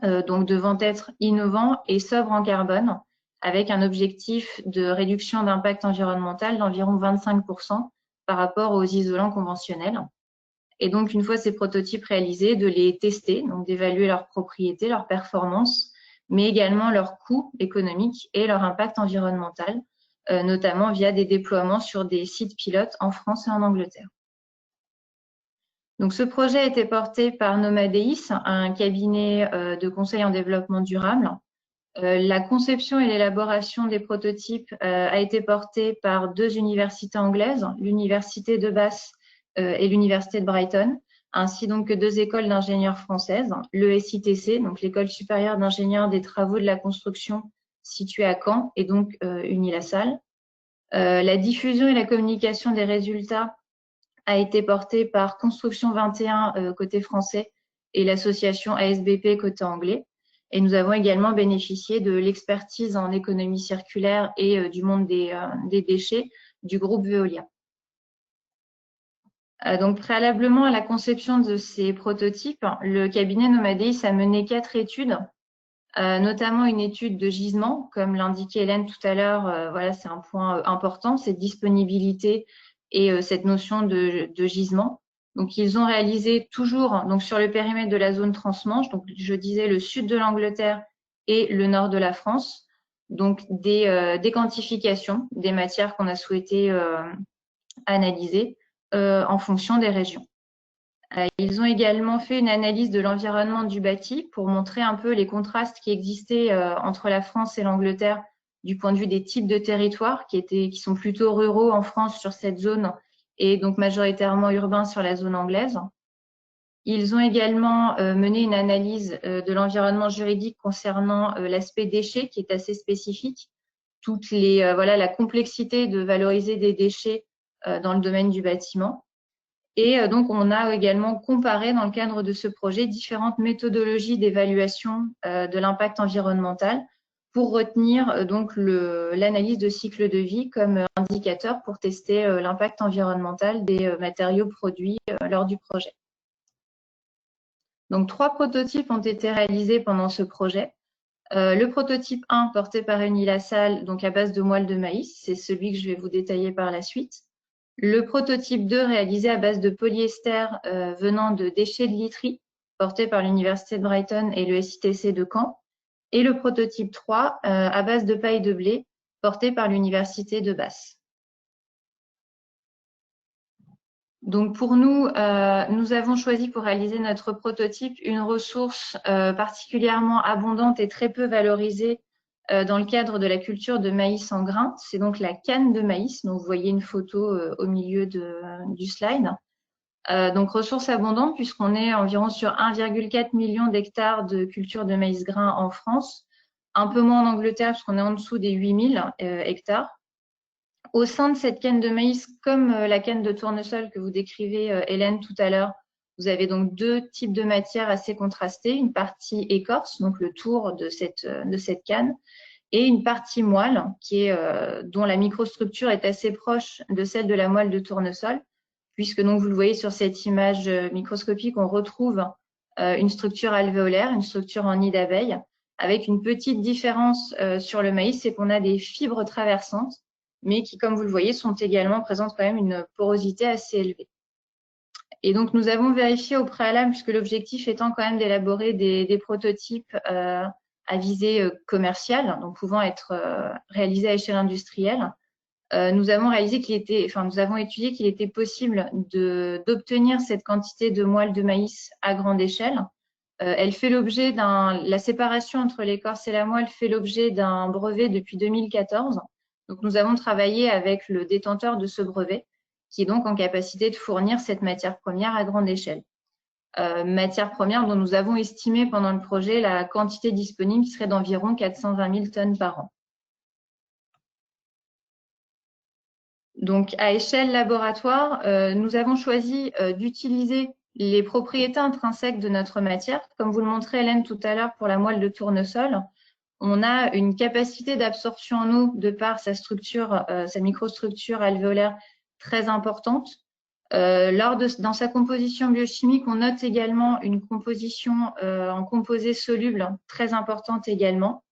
Speaker 3: donc devant être innovants et sobres en carbone, avec un objectif de réduction d'impact environnemental d'environ 25% par rapport aux isolants conventionnels. Et donc, une fois ces prototypes réalisés, de les tester, donc d'évaluer leurs propriétés, leurs performances, mais également leur coût économique et leur impact environnemental, notamment via des déploiements sur des sites pilotes en France et en Angleterre. Donc, ce projet a été porté par Nomadeis, un cabinet de conseil en développement durable. La conception et l'élaboration des prototypes a été portée par 2 universités anglaises, l'université de Bath et l'université de Brighton, ainsi donc que 2 écoles d'ingénieurs françaises, l'ESITC, donc l'école supérieure d'ingénieurs des travaux de la construction située à Caen, et donc Unilassal. La diffusion et la communication des résultats a été portée par Construction 21 côté français et l'association ASBP côté anglais. Et nous avons également bénéficié de l'expertise en économie circulaire et du monde des déchets du groupe Veolia. Donc, préalablement à la conception de ces prototypes, le cabinet Nomadeis a mené 4 études, notamment une étude de gisement, comme l'indiquait Hélène tout à l'heure. Voilà, c'est un point important, cette disponibilité et cette notion de gisement. Donc, ils ont réalisé toujours donc sur le périmètre de la zone transmanche, donc je disais le sud de l'Angleterre et le nord de la France, donc des quantifications des matières qu'on a souhaité analyser en fonction des régions. Ils ont également fait une analyse de l'environnement du bâti pour montrer un peu les contrastes qui existaient entre la France et l'Angleterre du point de vue des types de territoires qui sont plutôt ruraux en France sur cette zone et donc majoritairement urbains sur la zone anglaise. Ils ont également mené une analyse de l'environnement juridique concernant l'aspect déchets qui est assez spécifique. Voilà, la complexité de valoriser des déchets dans le domaine du bâtiment. Et donc, on a également comparé dans le cadre de ce projet différentes méthodologies d'évaluation de l'impact environnemental pour retenir donc l'analyse de cycle de vie comme indicateur pour tester l'impact environnemental des matériaux produits lors du projet. Donc, 3 prototypes ont été réalisés pendant ce projet. Le prototype 1 porté par Unilassal, donc à base de moelle de maïs, c'est celui que je vais vous détailler par la suite. Le prototype 2 réalisé à base de polyester venant de déchets de literie, porté par l'Université de Brighton et le SITC de Caen. Et le prototype 3 à base de paille de blé, porté par l'Université de Bath. Donc pour nous, nous avons choisi pour réaliser notre prototype une ressource particulièrement abondante et très peu valorisée dans le cadre de la culture de maïs en grains. C'est donc la canne de maïs. Donc vous voyez une photo au milieu du slide. Donc ressource abondante puisqu'on est environ sur 1,4 million d'hectares de culture de maïs grain en France. Un peu moins en Angleterre puisqu'on est en dessous des 8000 hectares. Au sein de cette canne de maïs, comme la canne de tournesol que vous décrivez, Hélène, tout à l'heure, vous avez donc 2 types de matières assez contrastées, une partie écorce, donc le tour de cette canne, et une partie moelle, dont la microstructure est assez proche de celle de la moelle de tournesol, puisque donc vous le voyez sur cette image microscopique, on retrouve une structure alvéolaire, une structure en nid d'abeille, avec une petite différence sur le maïs, c'est qu'on a des fibres traversantes, mais qui, comme vous le voyez, sont également présentes quand même une porosité assez élevée. Et donc, nous avons vérifié au préalable, puisque l'objectif étant quand même d'élaborer des prototypes à visée commerciale, donc pouvant être réalisés à échelle industrielle. Nous avons étudié qu'il était possible d'obtenir cette quantité de moelle de maïs à grande échelle. Elle fait l'objet la séparation entre l'écorce et la moelle fait l'objet d'un brevet depuis 2014. Donc, nous avons travaillé avec le détenteur de ce brevet, qui est donc en capacité de fournir cette matière première à grande échelle. Matière première dont nous avons estimé pendant le projet la quantité disponible qui serait d'environ 420 000 tonnes par an. Donc, à échelle laboratoire, nous avons choisi d'utiliser les propriétés intrinsèques de notre matière. Comme vous le montrez, Hélène, tout à l'heure, pour la moelle de tournesol, on a une capacité d'absorption en eau de par sa structure, sa microstructure alvéolaire très importante. Dans sa composition biochimique, on note également une composition en composés solubles très importante également.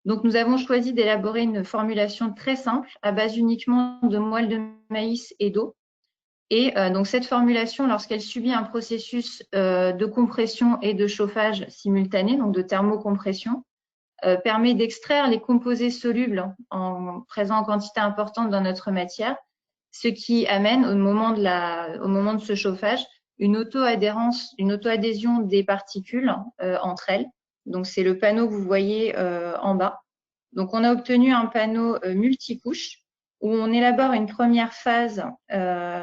Speaker 3: Donc, nous avons choisi d'élaborer une formulation très simple à base uniquement de moelle de maïs et d'eau. Et donc, cette formulation, lorsqu'elle subit un processus de compression et de chauffage simultané, donc de thermocompression, permet d'extraire les composés solubles présents en quantité importante dans notre matière, ce qui amène au moment de ce chauffage une auto-adhésion des particules entre elles. Donc, c'est le panneau que vous voyez en bas. Donc, on a obtenu un panneau multicouche où on élabore une première phase,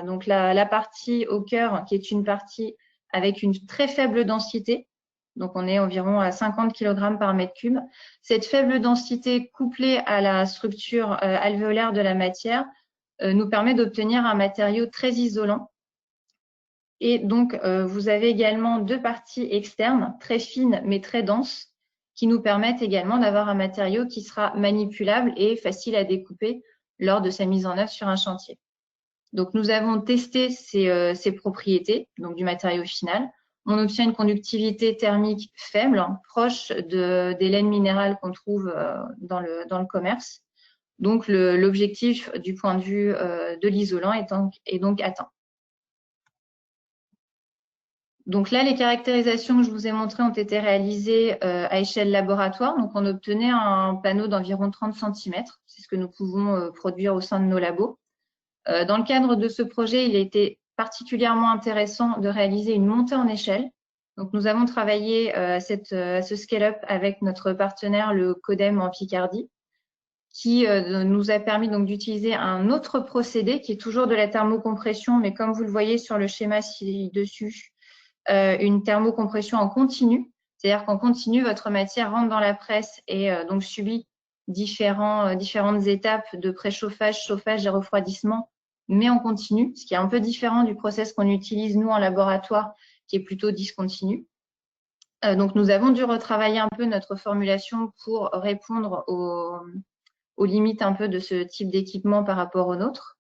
Speaker 3: donc la partie au cœur, qui est une partie avec une très faible densité. Donc, on est environ à 50 kg par mètre cube. Cette faible densité couplée à la structure alvéolaire de la matière nous permet d'obtenir un matériau très isolant. Et donc, vous avez également 2 parties externes, très fines mais très denses, qui nous permettent également d'avoir un matériau qui sera manipulable et facile à découper lors de sa mise en œuvre sur un chantier. Donc, nous avons testé ces propriétés donc du matériau final. On obtient une conductivité thermique faible, proche des laines minérales qu'on trouve dans le commerce. Donc, l'objectif du point de vue de l'isolant est donc atteint. Donc là, les caractérisations que je vous ai montrées ont été réalisées à échelle laboratoire. Donc, on obtenait un panneau d'environ 30 cm. C'est ce que nous pouvons produire au sein de nos labos. Dans le cadre de ce projet, il a été particulièrement intéressant de réaliser une montée en échelle. Donc, nous avons travaillé à ce scale-up avec notre partenaire, le CODEM en Picardie, qui nous a permis donc d'utiliser un autre procédé qui est toujours de la thermocompression, mais comme vous le voyez sur le schéma ci-dessus, une thermocompression en continu, c'est-à-dire qu'en continu, votre matière rentre dans la presse et donc subit différentes étapes de préchauffage, chauffage et refroidissement, mais en continu, ce qui est un peu différent du process qu'on utilise nous en laboratoire, qui est plutôt discontinu. Donc, nous avons dû retravailler un peu notre formulation pour répondre aux limites un peu de ce type d'équipement par rapport aux nôtres.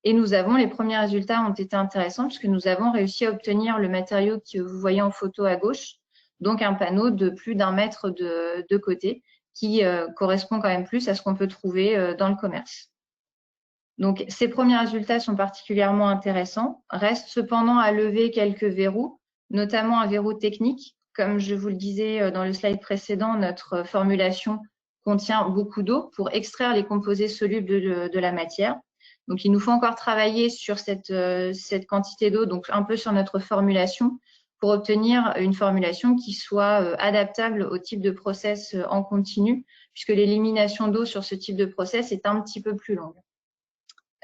Speaker 3: Et les premiers résultats ont été intéressants puisque nous avons réussi à obtenir le matériau que vous voyez en photo à gauche, donc un panneau de plus d'1 mètre de côté qui correspond quand même plus à ce qu'on peut trouver dans le commerce. Donc, ces premiers résultats sont particulièrement intéressants. Reste cependant à lever quelques verrous, notamment un verrou technique. Comme je vous le disais dans le slide précédent, notre formulation contient beaucoup d'eau pour extraire les composés solubles de la matière. Donc, il nous faut encore travailler sur cette quantité d'eau, donc un peu sur notre formulation, pour obtenir une formulation qui soit adaptable au type de process en continu, puisque l'élimination d'eau sur ce type de process est un petit peu plus longue.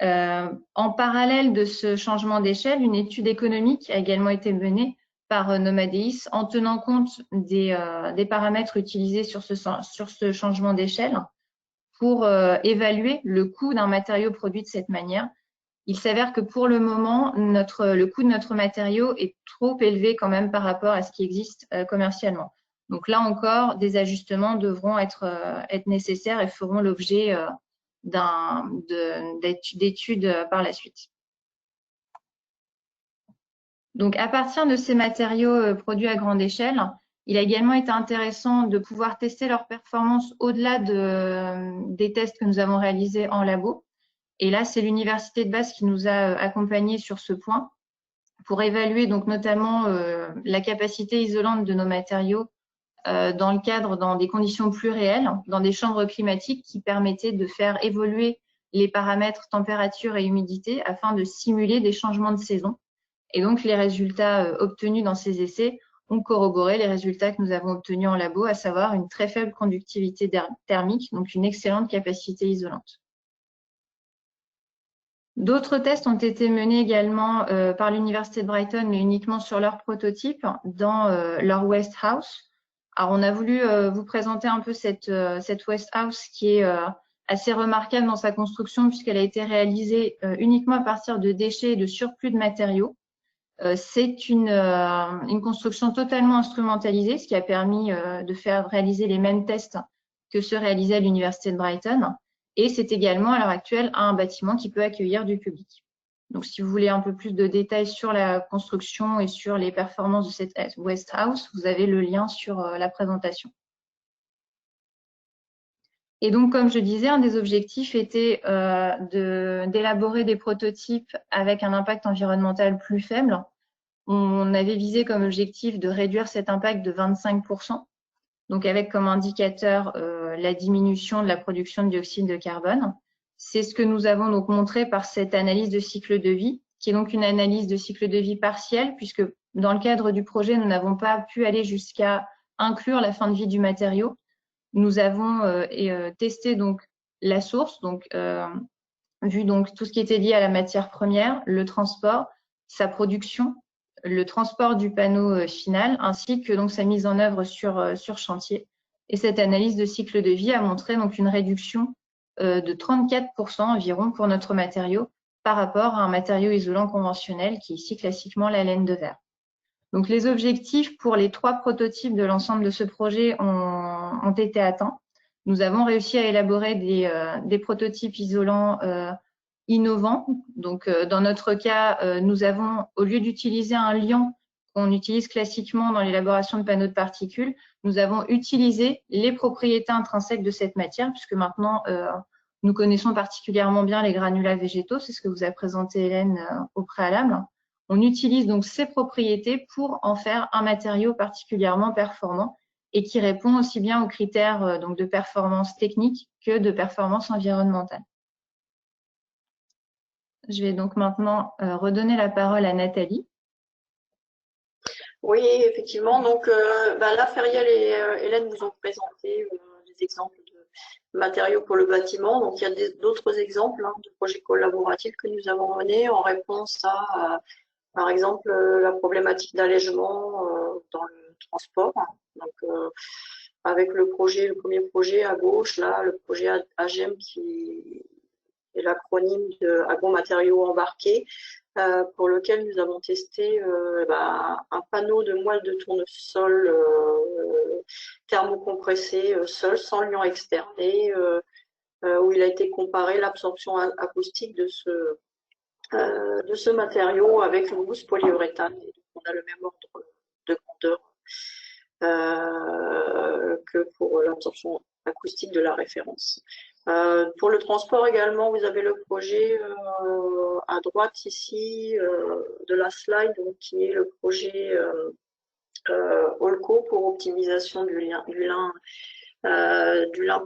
Speaker 3: En parallèle de ce changement d'échelle, une étude économique a également été menée par Nomadeis en tenant compte des paramètres utilisés sur ce changement d'échelle pour évaluer le coût d'un matériau produit de cette manière. Il s'avère que pour le moment, le coût de notre matériau est trop élevé quand même par rapport à ce qui existe commercialement. Donc là encore, des ajustements devront être nécessaires et feront l'objet d'études par la suite. Donc, à partir de ces matériaux produits à grande échelle, il a également été intéressant de pouvoir tester leur performance au-delà des tests que nous avons réalisés en labo. Et là, c'est l'Université de Bath qui nous a accompagnés sur ce point pour évaluer donc notamment la capacité isolante de nos matériaux dans des conditions plus réelles, dans des chambres climatiques qui permettaient de faire évoluer les paramètres température et humidité afin de simuler des changements de saison. Et donc, les résultats obtenus dans ces essais ont corroboré les résultats que nous avons obtenus en labo, à savoir une très faible conductivité thermique, donc une excellente capacité isolante. D'autres tests ont été menés également par l'Université de Brighton, mais uniquement sur leur prototype, dans leur West House. Alors, on a voulu vous présenter un peu cette West House qui est assez remarquable dans sa construction puisqu'elle a été réalisée uniquement à partir de déchets et de surplus de matériaux. C'est une construction totalement instrumentalisée, ce qui a permis de faire réaliser les mêmes tests que ceux réalisés à l'Université de Brighton. Et c'est également à l'heure actuelle un bâtiment qui peut accueillir du public. Donc, si vous voulez un peu plus de détails sur la construction et sur les performances de cette West House, vous avez le lien sur la présentation. Et donc, comme je disais, un des objectifs était d'élaborer des prototypes avec un impact environnemental plus faible. On avait visé comme objectif de réduire cet impact de 25%, donc avec comme indicateur la diminution de la production de dioxyde de carbone. C'est ce que nous avons donc montré par cette analyse de cycle de vie, qui est donc une analyse de cycle de vie partielle, puisque dans le cadre du projet, nous n'avons pas pu aller jusqu'à inclure la fin de vie du matériau. Nous avons testé donc la source, donc vu donc tout ce qui était lié à la matière première, le transport, sa production, le transport du panneau final, ainsi que donc sa mise en œuvre sur chantier. Et cette analyse de cycle de vie a montré donc une réduction de 34% environ pour notre matériau par rapport à un matériau isolant conventionnel qui est ici classiquement la laine de verre. Donc les objectifs pour les 3 prototypes de l'ensemble de ce projet ont été atteints. Nous avons réussi à élaborer des prototypes isolants innovants. Donc dans notre cas, nous avons, au lieu d'utiliser un liant qu'on utilise classiquement dans l'élaboration de panneaux de particules, nous avons utilisé les propriétés intrinsèques de cette matière, puisque maintenant nous connaissons particulièrement bien les granulats végétaux, c'est ce que vous a présenté Hélène au préalable. On utilise donc ces propriétés pour en faire un matériau particulièrement performant et qui répond aussi bien aux critères donc de performance technique que de performance environnementale. Je vais donc maintenant redonner la parole à Nathalie.
Speaker 1: Oui, effectivement. Donc là, Feriel et Hélène vous ont présenté des exemples de matériaux pour le bâtiment. Donc, il y a d'autres exemples de projets collaboratifs que nous avons menés en réponse à Par exemple, la problématique d'allègement dans le transport. Donc, avec le premier projet à gauche, là, le projet AGEM qui est l'acronyme de agromatériaux embarqués, pour lequel nous avons testé un panneau de moelle de tournesol thermocompressé seul, sans liant externé, où il a été comparé l'absorption acoustique de ce matériau avec une mousse polyuréthane. Et donc, on a le même ordre de grandeur que pour l'absorption acoustique de la référence. Pour le transport également, vous avez le projet à droite ici de la slide, donc, qui est le projet Olco pour optimisation du lin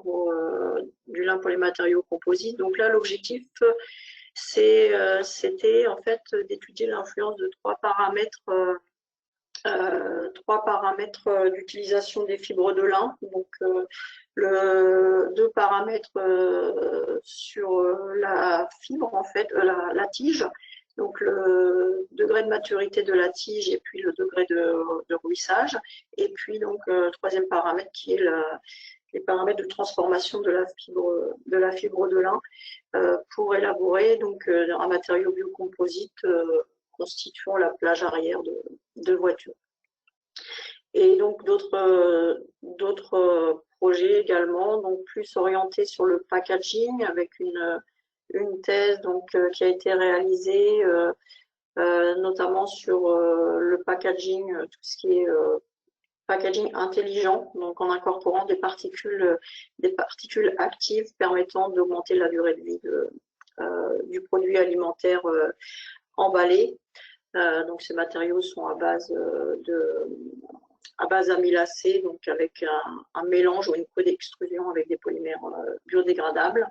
Speaker 1: pour les matériaux composites. Donc là, l'objectif, c'était en fait d'étudier l'influence de trois paramètres d'utilisation des fibres de lin. Donc, deux paramètres sur la fibre, en fait, la tige. Donc, le degré de maturité de la tige et puis le degré de rouissage. Et puis, donc, troisième paramètre qui est les paramètres de transformation de la fibre de lin pour élaborer donc, un matériau biocomposite constituant la plage arrière de voiture. Et donc d'autres projets également, donc plus orientés sur le packaging avec une thèse donc, qui a été réalisée notamment sur le packaging, tout ce qui est packaging intelligent, donc en incorporant des particules actives permettant d'augmenter la durée de vie du produit alimentaire emballé. Donc ces matériaux sont à base amylacée, donc avec un mélange ou une co-d'extrusion avec des polymères biodégradables,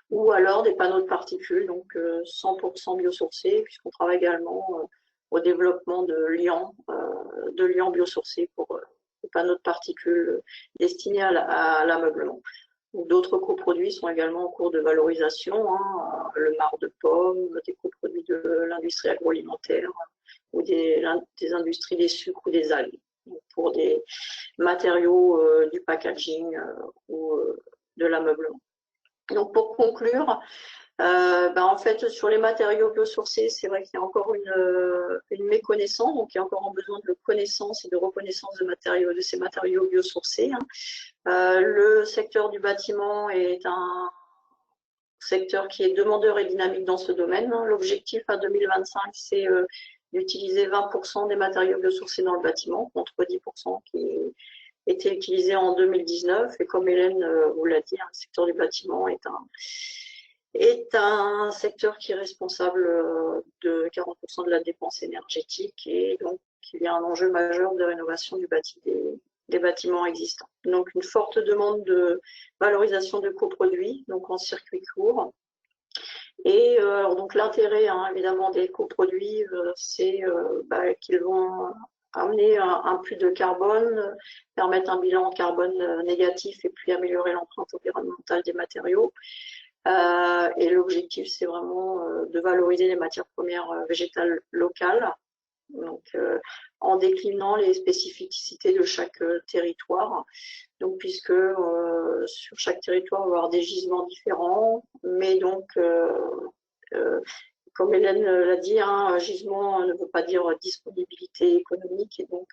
Speaker 1: ou alors des panneaux de particules, donc 100% biosourcés, puisqu'on travaille également au développement de liants biosourcés pour les panneaux de particules destinés à l'ameublement. D'autres coproduits sont également en cours de valorisation, le marc de pomme, des coproduits de l'industrie agroalimentaire ou des industries des sucres ou des algues, pour des matériaux du packaging ou de l'ameublement. Donc pour conclure, en fait, sur les matériaux biosourcés, c'est vrai qu'il y a encore une méconnaissance, donc il y a encore un besoin de connaissance et de reconnaissance de ces matériaux biosourcés. Le secteur du bâtiment est un secteur qui est demandeur et dynamique dans ce domaine. L'objectif à 2025, c'est d'utiliser 20% des matériaux biosourcés dans le bâtiment, contre 10% qui étaient utilisés en 2019. Et comme Hélène vous l'a dit, le secteur du bâtiment est un secteur qui est responsable de 40% de la dépense énergétique, et donc il y a un enjeu majeur de rénovation des bâtiments existants. Donc une forte demande de valorisation de coproduits, donc en circuit court. Et donc l'intérêt évidemment des coproduits, c'est qu'ils vont amener un puits de carbone, permettre un bilan carbone négatif et puis améliorer l'empreinte environnementale des matériaux. Et l'objectif, c'est vraiment de valoriser les matières premières végétales locales, donc en déclinant les spécificités de chaque territoire. Donc, puisque sur chaque territoire, on va avoir des gisements différents, mais donc, comme Hélène l'a dit, un gisement ne veut pas dire disponibilité économique, et donc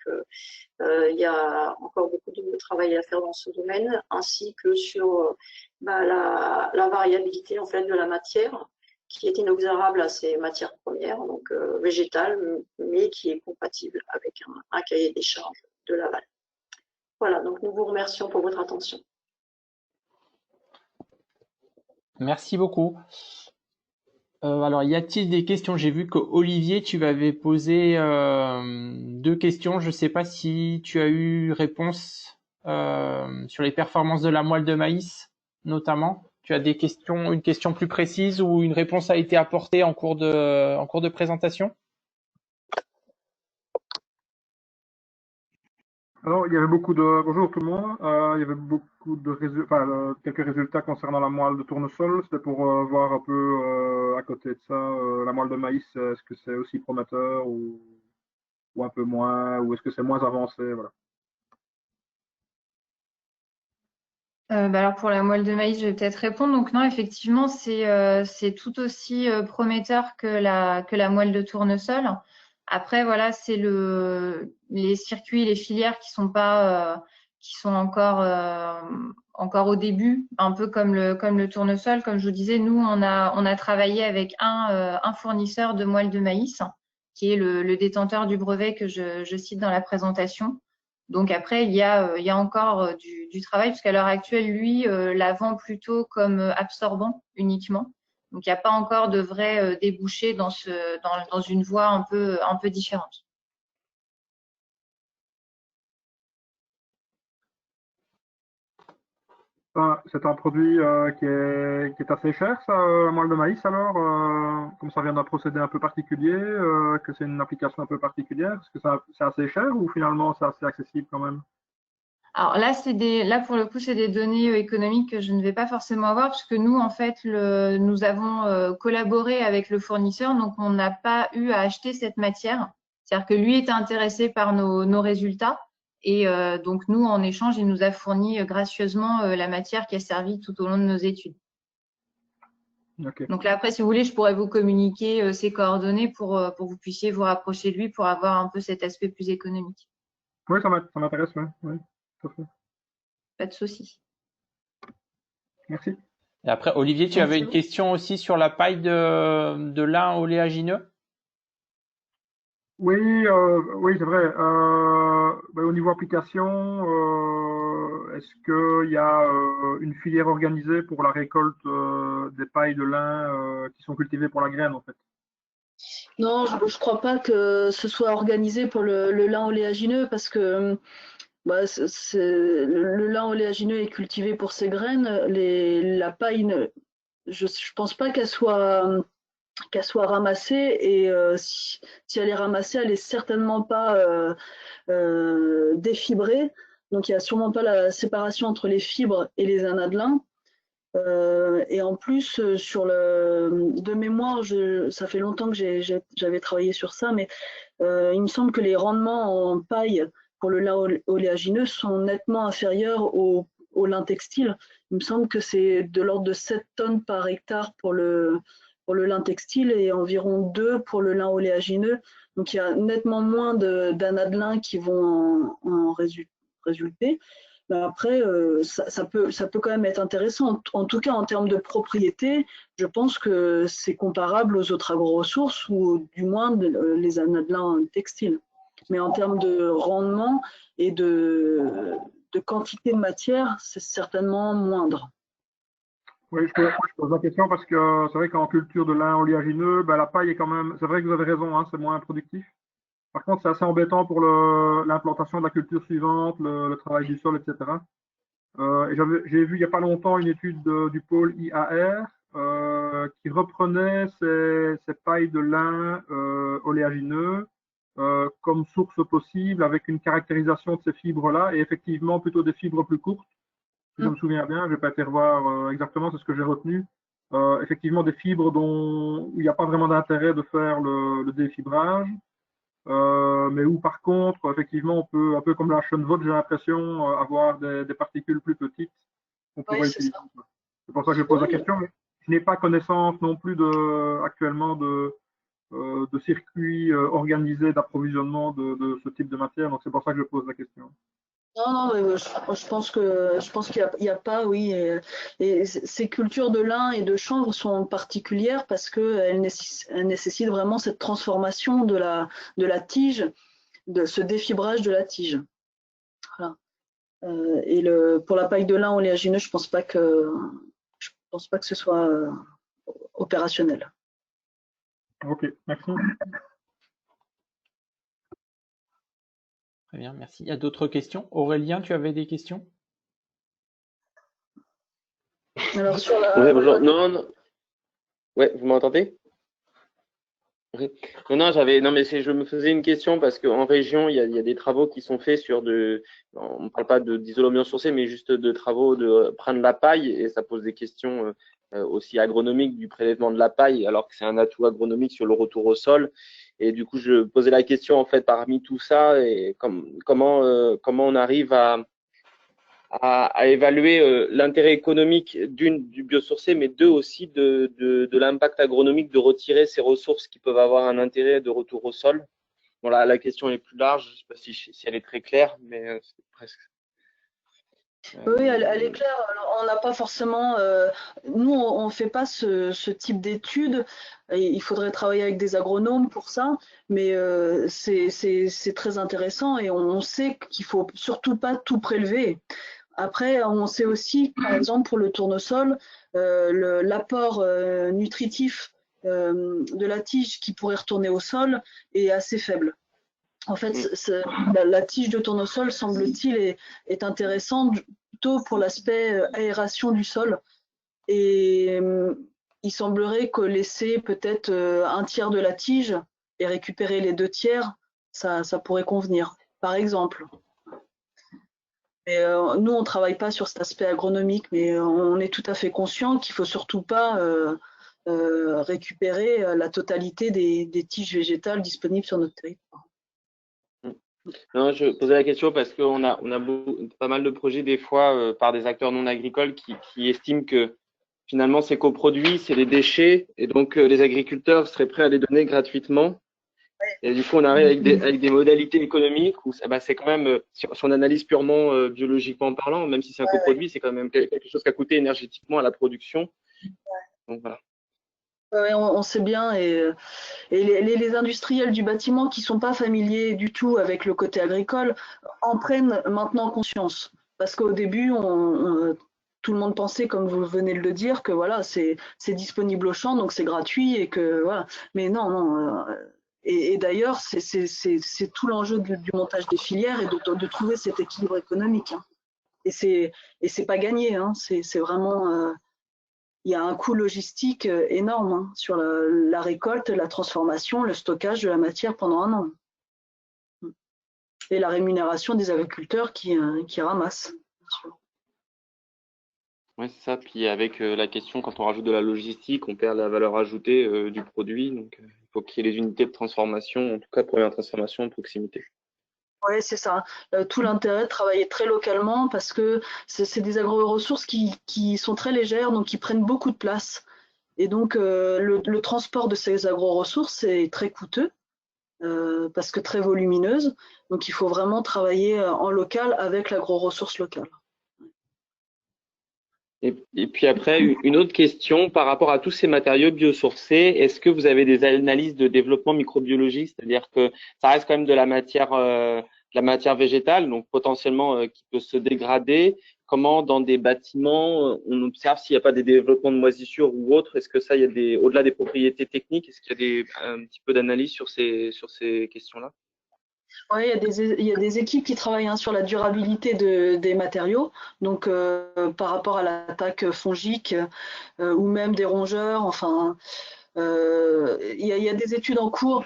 Speaker 1: il y a encore beaucoup de travail à faire dans ce domaine, ainsi que sur la variabilité en fait de la matière, qui est inexorable à ces matières premières, donc végétales, mais qui est compatible avec un cahier des charges de Laval. Voilà, donc nous vous remercions pour votre attention.
Speaker 4: Merci beaucoup. Alors, y a-t-il des questions? J'ai vu qu'Olivier, tu m'avais posé 2 questions. Je ne sais pas si tu as eu réponse sur les performances de la moelle de maïs, notamment. Tu as des questions, une question plus précise ou une réponse a été apportée en cours de présentation?
Speaker 5: Alors, il y avait bonjour tout le monde, il y avait beaucoup de quelques résultats concernant la moelle de tournesol. C'était pour voir un peu à à côté de ça, la moelle de maïs, est-ce que c'est aussi prometteur ou un peu moins, ou est-ce que c'est moins avancé, voilà.
Speaker 3: Alors pour la moelle de maïs, je vais peut-être répondre. Donc non, effectivement, c'est tout aussi prometteur que la moelle de tournesol. Après, voilà, c'est les circuits, les filières qui sont encore au début, un peu comme le tournesol. Comme je vous disais, nous, on a travaillé avec un fournisseur de moelle de maïs, qui est le détenteur du brevet que je cite dans la présentation. Donc après, il y a encore du travail, puisqu'à l'heure actuelle, lui, la vend plutôt comme absorbant uniquement. Donc il n'y a pas encore de vrai débouché dans une voie un peu différente.
Speaker 5: C'est un produit qui est assez cher, ça, la moelle de maïs, alors, comme ça vient d'un procédé un peu particulier, que c'est une application un peu particulière, est-ce que c'est assez cher ou finalement c'est assez accessible quand même?
Speaker 3: Alors là, pour le coup, c'est des données économiques que je ne vais pas forcément avoir, puisque nous, en fait, nous avons collaboré avec le fournisseur, donc on n'a pas eu à acheter cette matière. C'est-à-dire que lui était intéressé par nos résultats, et donc nous, en échange, il nous a fourni gracieusement la matière qui a servi tout au long de nos études.
Speaker 5: Okay.
Speaker 3: Donc là, après, si vous voulez, je pourrais vous communiquer ses coordonnées pour que vous puissiez vous rapprocher de lui pour avoir un peu cet aspect plus économique.
Speaker 5: Oui, ça m'intéresse, oui, tout à fait.
Speaker 3: Pas de souci.
Speaker 5: Merci.
Speaker 4: Et après, Olivier, tu avais une question aussi sur la paille de lin oléagineux?
Speaker 5: Oui, oui, c'est vrai. Au niveau application, est-ce qu'il y a une filière organisée pour la récolte des pailles de lin qui sont cultivées pour la graine, en fait?
Speaker 2: Non, je ne crois pas que ce soit organisé pour le lin oléagineux parce que le lin oléagineux est cultivé pour ses graines. La paille, je ne pense pas qu'elle soit ramassée et si elle est ramassée, elle n'est certainement pas défibrée. Donc il n'y a sûrement pas la séparation entre les fibres et les anats de lin. Et en plus, de mémoire, ça fait longtemps que j'avais travaillé sur ça, mais il me semble que les rendements en paille pour le lin oléagineux sont nettement inférieurs au lin textile. Il me semble que c'est de l'ordre de 7 tonnes par hectare pour le lin textile et environ 2 pour le lin oléagineux. Donc il y a nettement moins d'anats de lin qui vont en résulter. Mais après, ça peut quand même être intéressant. En tout cas, en termes de propriété, je pense que c'est comparable aux autres agro-ressources ou du moins les anats de lin textiles. Mais en termes de rendement et de quantité de matière, c'est certainement moindre.
Speaker 5: Oui, je pose la question parce que c'est vrai qu'en culture de lin oléagineux, la paille est quand même, c'est vrai que vous avez raison, hein, c'est moins productif. Par contre, c'est assez embêtant pour l'implantation de la culture suivante, le travail du sol, etc. Et j'ai vu il n'y a pas longtemps une étude du pôle IAR qui reprenait ces pailles de lin oléagineux comme source possible avec une caractérisation de ces fibres-là et effectivement plutôt des fibres plus courtes. Si je me souviens bien, je n'ai pas été revoir exactement, c'est ce que j'ai retenu. Effectivement, des fibres où il n'y a pas vraiment d'intérêt de faire le défibrage. Mais où par contre, effectivement, on peut, un peu comme la Chenevaux, j'ai l'impression, avoir des particules plus petites qu'on pourrait utiliser. C'est pour ça que je pose la question. Mais je n'ai pas connaissance non plus actuellement de circuits organisés d'approvisionnement de ce type de matière. Donc c'est pour ça que je pose la question.
Speaker 2: Non, mais je pense qu'il n'y a pas, oui. Et ces cultures de lin et de chanvre sont particulières parce qu'elles nécessitent vraiment cette transformation de la tige, de ce défibrage de la tige. Voilà. Et pour la paille de lin oléagineux, je pense pas que ce soit opérationnel.
Speaker 5: Ok, merci.
Speaker 4: Très bien, merci. Il y a d'autres questions? Aurélien, tu avais des questions?
Speaker 2: Alors sur la...
Speaker 6: Oui, bonjour. Non. Ouais, vous m'entendez? Oui. Non, mais je me faisais une question parce qu'en région, il y a des travaux qui sont faits on ne parle pas d'isolement sourcé, mais juste de travaux de prendre la paille et ça pose des questions aussi agronomique du prélèvement de la paille, alors que c'est un atout agronomique sur le retour au sol. Et du coup, je posais la question, en fait, parmi tout ça, et comment on arrive à évaluer l'intérêt économique du biosourcé, mais deux aussi de l'impact agronomique de retirer ces ressources qui peuvent avoir un intérêt de retour au sol. Voilà, la question est plus large, je ne sais pas si elle est très claire, mais c'est presque.
Speaker 2: Oui, elle est claire. Alors, on n'a pas forcément. Nous, on ne fait pas ce type d'études. Il faudrait travailler avec des agronomes pour ça, mais c'est très intéressant et on sait qu'il ne faut surtout pas tout prélever. Après, on sait aussi, par exemple, pour le tournesol, l'apport nutritif de la tige qui pourrait retourner au sol est assez faible. En fait, la tige de tournesol, semble-t-il, est intéressante plutôt pour l'aspect aération du sol. Et il semblerait que laisser peut-être un tiers de la tige et récupérer les 2 tiers, ça pourrait convenir, par exemple. Et nous, on ne travaille pas sur cet aspect agronomique, mais on est tout à fait conscient qu'il ne faut surtout pas récupérer la totalité des tiges végétales disponibles sur notre territoire.
Speaker 6: Non, je posais la question parce qu'on a pas mal de projets des fois par des acteurs non agricoles qui estiment que finalement ces coproduits, c'est des déchets et donc les agriculteurs seraient prêts à les donner gratuitement. Et du coup, on arrive avec des modalités économiques où c'est quand même, si on analyse purement biologiquement parlant, même si c'est un coproduit, c'est quand même quelque chose qui a coûté énergétiquement à la production. Donc voilà.
Speaker 2: On sait bien, et les industriels du bâtiment qui ne sont pas familiers du tout avec le côté agricole en prennent maintenant conscience. Parce qu'au début, tout le monde pensait, comme vous venez de le dire, que voilà, c'est disponible au champ, donc c'est gratuit, et que voilà. Mais non. Et d'ailleurs, c'est tout l'enjeu du montage des filières et de trouver cet équilibre économique. Hein. Et c'est pas gagné, hein. C'est vraiment. Il y a un coût logistique énorme hein, sur la récolte, la transformation, le stockage de la matière pendant un an. Et la rémunération des agriculteurs qui ramassent. Bien sûr.
Speaker 6: Ouais, c'est ça. Puis avec la question, quand on rajoute de la logistique, on perd la valeur ajoutée du produit. Donc, il faut qu'il y ait les unités de transformation, en tout cas, première transformation de proximité.
Speaker 2: Oui, c'est ça. Tout l'intérêt de travailler très localement parce que c'est des agro-ressources qui sont très légères, donc qui prennent beaucoup de place. Et donc, le transport de ces agro-ressources est très coûteux parce que très volumineuse. Donc, il faut vraiment travailler en local avec l'agro-ressource locale.
Speaker 6: Et puis après, une autre question par rapport à tous ces matériaux biosourcés, est-ce que vous avez des analyses de développement microbiologique, c'est-à-dire que ça reste quand même de la matière végétale, donc potentiellement qui peut se dégrader. Comment dans des bâtiments on observe s'il n'y a pas des développements de moisissures ou autres? Est-ce que ça, il y a au-delà des propriétés techniques, est-ce qu'il y a un petit peu d'analyse sur ces questions-là?
Speaker 2: Oui, il y a des équipes qui travaillent hein, sur la durabilité des matériaux, donc par rapport à l'attaque fongique ou même des rongeurs. Enfin, il y a des études en cours,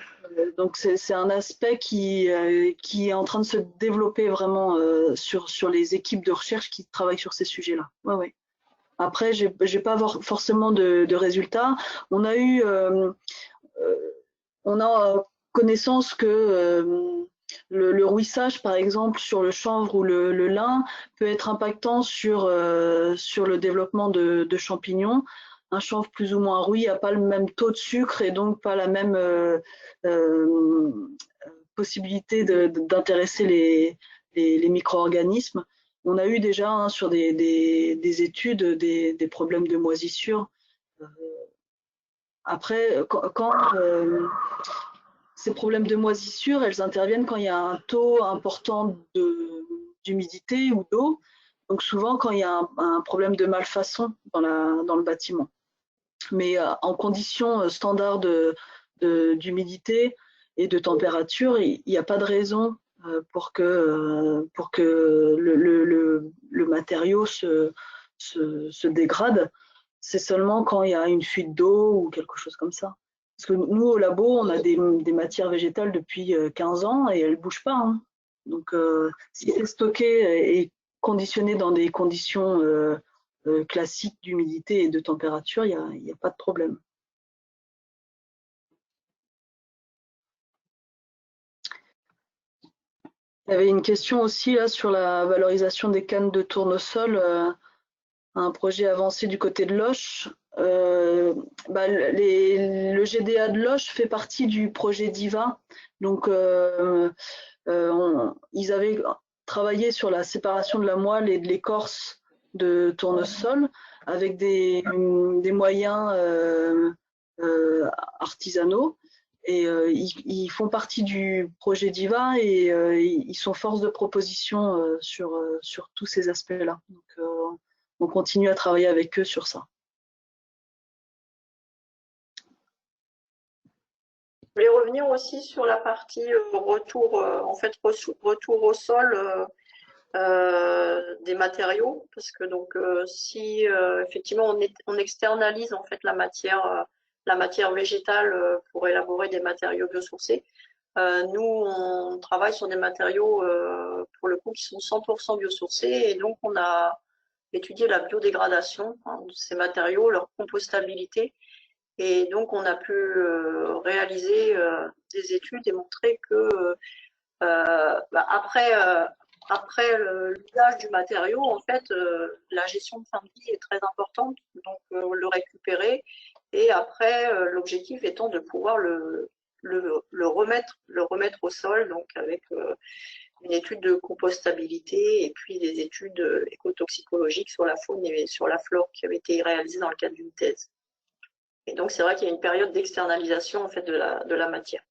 Speaker 2: donc c'est un aspect qui est en train de se développer vraiment sur les équipes de recherche qui travaillent sur ces sujets-là. Ouais. Après, j'ai pas forcément de résultats. On a eu, on a connaissance que le rouissage, par exemple, sur le chanvre ou le lin, peut être impactant sur le développement de champignons. Un chanvre plus ou moins rouillé n'a pas le même taux de sucre et donc pas la même possibilité d'intéresser les micro-organismes. On a eu déjà hein, sur des études des problèmes de moisissure. Après, quand ces problèmes de moisissure, elles interviennent quand il y a un taux important d'humidité ou d'eau. Donc souvent quand il y a un problème de malfaçon dans le bâtiment. Mais en conditions standards d'humidité et de température, il n'y a pas de raison pour que le matériau se dégrade. C'est seulement quand il y a une fuite d'eau ou quelque chose comme ça. Parce que nous, au labo, on a des matières végétales depuis 15 ans et elles ne bougent pas. Hein. Donc, si c'est stocké et conditionné dans des conditions classiques d'humidité et de température, il n'y a pas de problème. Il y avait une question aussi là, sur la valorisation des cannes de tournesol, un projet avancé du côté de Loches. Le GDA de Loches fait partie du projet DIVA. Donc, ils avaient travaillé sur la séparation de la moelle et de l'écorce de tournesol avec des moyens artisanaux. Et ils font partie du projet DIVA et ils sont force de proposition sur tous ces aspects-là. Donc, on continue à travailler avec eux sur ça.
Speaker 1: Je voulais revenir aussi sur la partie retour au sol des matériaux, parce que donc si effectivement on externalise en fait la matière végétale pour élaborer des matériaux biosourcés, nous on travaille sur des matériaux pour le coup qui sont 100% biosourcés, et donc on a étudié la biodégradation de ces matériaux, leur compostabilité. Et donc, on a pu réaliser des études et montrer que après l'usage du matériau, en fait, la gestion de fin de vie est très importante. Donc, le récupérer et après, l'objectif étant de pouvoir le remettre au sol, donc avec une étude de compostabilité et puis des études écotoxicologiques sur la faune et sur la flore qui avaient été réalisées dans le cadre d'une thèse. Et donc, c'est vrai qu'il y a une période d'externalisation en fait, de la matière.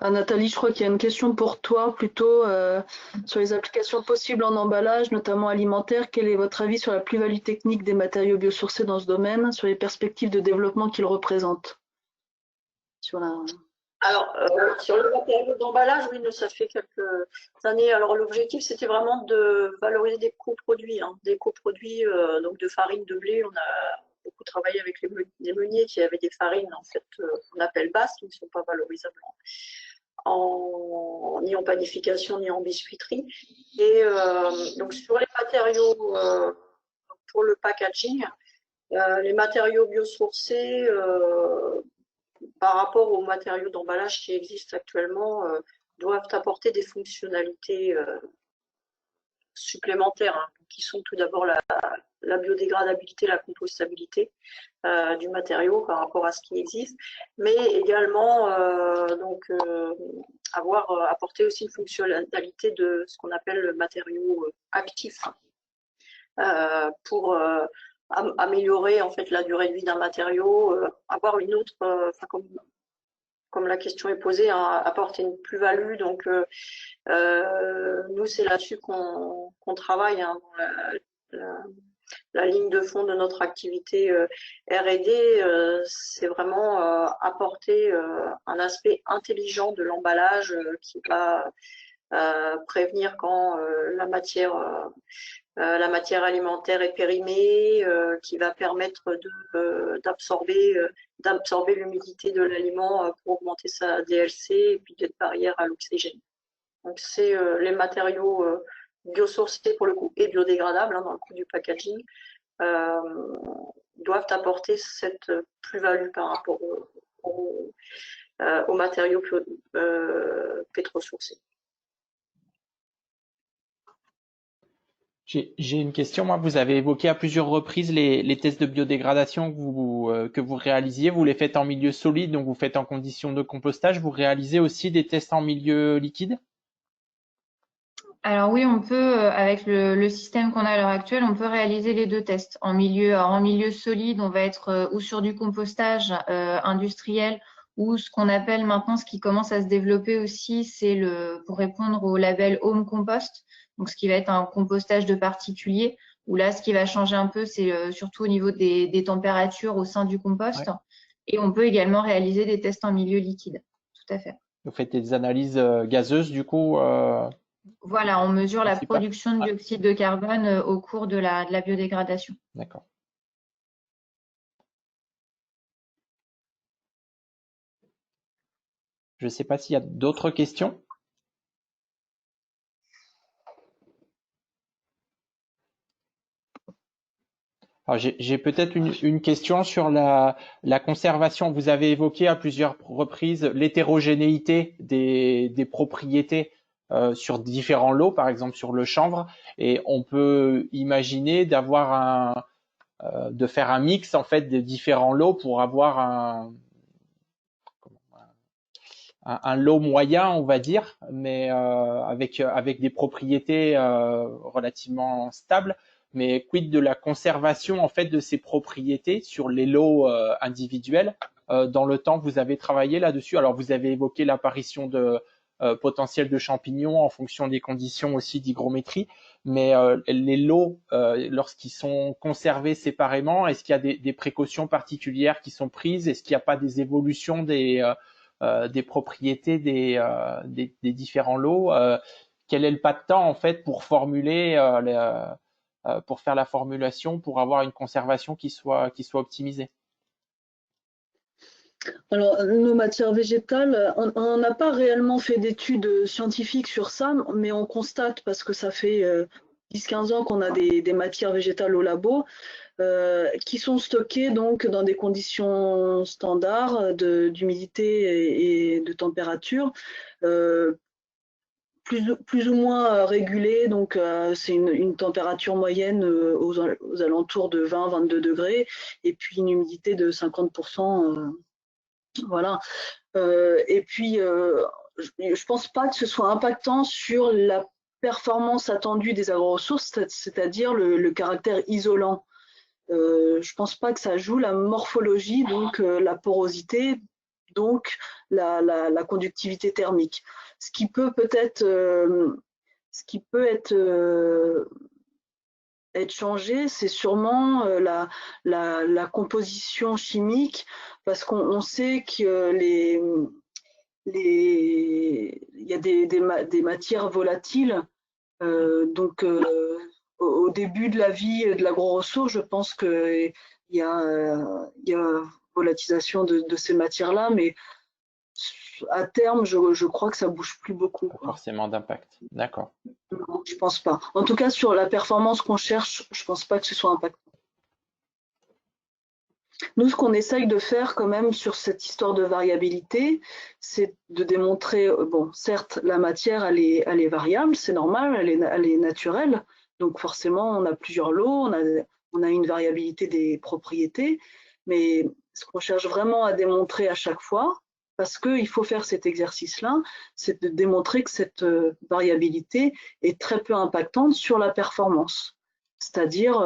Speaker 2: Nathalie, je crois qu'il y a une question pour toi plutôt sur les applications possibles en emballage, notamment alimentaire. Quel est votre avis sur la plus-value technique des matériaux biosourcés dans ce domaine, sur les perspectives de développement qu'ils représentent?
Speaker 1: Alors, sur le matériau d'emballage, oui, ça fait quelques années. Alors, l'objectif, c'était vraiment de valoriser des coproduits, des coproduits donc de farine de blé. On a beaucoup travaillé avec les meuniers qui avaient des farines, en fait, qu'on appelle basses, qui ne sont pas valorisables ni en panification, ni en biscuiterie. Et donc, sur les matériaux pour le packaging, les matériaux biosourcés, par rapport aux matériaux d'emballage qui existent actuellement, doivent apporter des fonctionnalités supplémentaires, qui sont tout d'abord la biodégradabilité, la compostabilité du matériau par rapport à ce qui existe, mais également apporter aussi une fonctionnalité de ce qu'on appelle le matériau actif pour améliorer en fait la durée de vie d'un matériau, avoir une autre, comme la question est posée, apporter une plus-value. Donc nous c'est là-dessus qu'on travaille dans la ligne de fond de notre activité R&D, c'est vraiment apporter un aspect intelligent de l'emballage qui va prévenir quand la matière alimentaire est périmée, qui va permettre d'absorber l'humidité de l'aliment pour augmenter sa DLC et puis d'être barrière à l'oxygène. Donc c'est les matériaux biosourcés pour le coup et biodégradables dans le coup du packaging doivent apporter cette plus-value par rapport aux matériaux pétrosourcés.
Speaker 4: J'ai une question. Moi, vous avez évoqué à plusieurs reprises les tests de biodégradation que vous réalisiez. Vous les faites en milieu solide, donc vous faites en conditions de compostage. Vous réalisez aussi des tests en milieu liquide?
Speaker 3: Alors oui, on peut, avec le système qu'on a à l'heure actuelle, on peut réaliser les deux tests. En milieu solide, on va être ou sur du compostage industriel, ou ce qu'on appelle maintenant, ce qui commence à se développer aussi, c'est pour répondre au label Home Compost, donc ce qui va être un compostage de particuliers, où là, ce qui va changer un peu, c'est surtout au niveau des températures au sein du compost. Ouais. Et on peut également réaliser des tests en milieu liquide, tout à fait.
Speaker 4: Vous faites des analyses gazeuses, du coup
Speaker 3: Voilà, on mesure la production de dioxyde de carbone au cours de la biodégradation.
Speaker 4: D'accord. Je ne sais pas s'il y a d'autres questions. Alors, j'ai peut-être une question sur la conservation. Vous avez évoqué à plusieurs reprises l'hétérogénéité des propriétés sur différents lots, par exemple sur le chanvre, et on peut imaginer de faire un mix en fait de différents lots pour avoir un lot moyen, on va dire, mais avec des propriétés relativement stables. Mais quid de la conservation en fait de ces propriétés sur les lots individuels dans le temps? Vous avez travaillé là-dessus. Alors vous avez évoqué l'apparition de potentiel de champignons en fonction des conditions aussi d'hygrométrie, mais les lots lorsqu'ils sont conservés séparément, est-ce qu'il y a des précautions particulières qui sont prises? Est-ce qu'il n'y a pas des évolutions des propriétés des différents lots? Quel est le pas de temps en fait pour formuler pour faire la formulation, pour avoir une conservation qui soit optimisée?
Speaker 2: Alors, nos matières végétales, on n'a pas réellement fait d'études scientifiques sur ça, mais on constate, parce que ça fait 10-15 ans qu'on a des matières végétales au labo, qui sont stockées donc dans des conditions standards d'humidité et de température, plus ou moins régulée. Donc, c'est une température moyenne aux alentours de 20-22 degrés, et puis une humidité de 50%. Voilà. Et puis, je pense pas que ce soit impactant sur la performance attendue des agroressources, c'est-à-dire le caractère isolant. Je pense pas que ça joue la morphologie, donc la porosité, donc la conductivité thermique. Ce qui peut être changé, c'est sûrement la composition chimique, parce qu'on sait que il y a des matières volatiles. Donc, au début de la vie de l'agro-ressource, je pense qu'il y a volatisation de ces matières-là, mais à terme, je crois que ça bouge plus beaucoup,
Speaker 4: Pas
Speaker 2: quoi.
Speaker 4: forcément d'impact. D'accord.
Speaker 2: Non, je pense pas. En tout cas, sur la performance qu'on cherche, je pense pas que ce soit impactant. Nous, ce qu'on essaye de faire quand même sur cette histoire de variabilité, c'est de démontrer, bon, certes, la matière, elle est variable, c'est normal, elle est naturelle. Donc forcément, on a plusieurs lots, on a une variabilité des propriétés, mais ce qu'on cherche vraiment à démontrer à chaque fois, parce qu'il faut faire cet exercice-là, c'est de démontrer que cette variabilité est très peu impactante sur la performance. C'est-à-dire,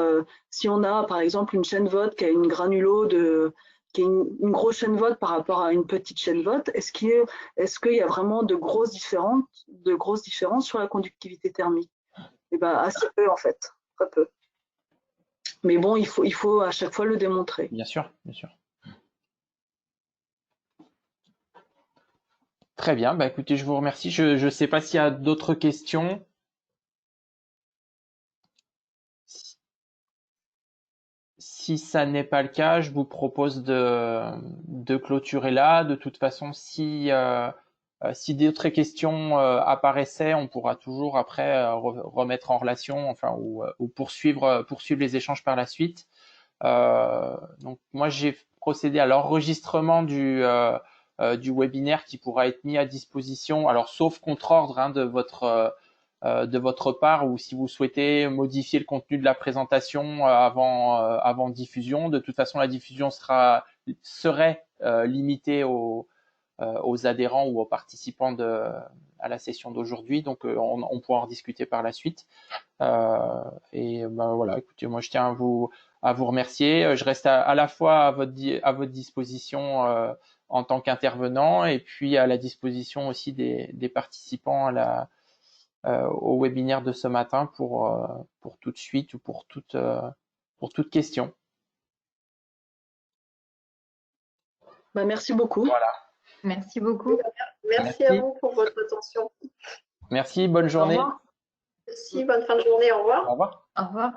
Speaker 2: si on a par exemple une chaîne vote qui a une granulo qui est une grosse chaîne vote par rapport à une petite chaîne vote, est-ce qu'il y a vraiment de grosses différences sur la conductivité thermique? Eh ben, assez peu en fait, très peu. Mais bon, il faut à chaque fois le démontrer.
Speaker 4: Bien sûr, bien sûr. Très bien, bah écoutez, je vous remercie. Je ne sais pas s'il y a d'autres questions. Si ça n'est pas le cas, je vous propose de clôturer là. De toute façon, si d'autres questions apparaissaient, on pourra toujours après remettre en relation, enfin ou poursuivre les échanges par la suite. Donc moi, j'ai procédé à l'enregistrement du webinaire qui pourra être mis à disposition. Alors sauf contre-ordre hein, de votre part, ou si vous souhaitez modifier le contenu de la présentation avant diffusion. De toute façon, la diffusion serait limitée aux adhérents ou aux participants à la session d'aujourd'hui. Donc, on pourra en discuter par la suite. Et ben voilà, écoutez, moi, je tiens à vous remercier. Je reste à la fois à votre disposition en tant qu'intervenant, et puis à la disposition aussi des participants au webinaire de ce matin pour tout de suite ou pour toute question.
Speaker 2: Bah, merci beaucoup.
Speaker 4: Voilà.
Speaker 3: Merci beaucoup.
Speaker 1: Merci à vous pour votre attention.
Speaker 4: Merci, bonne journée.
Speaker 2: Au revoir.
Speaker 1: Merci, bonne fin de journée, au revoir.
Speaker 4: Au revoir.
Speaker 3: Au revoir.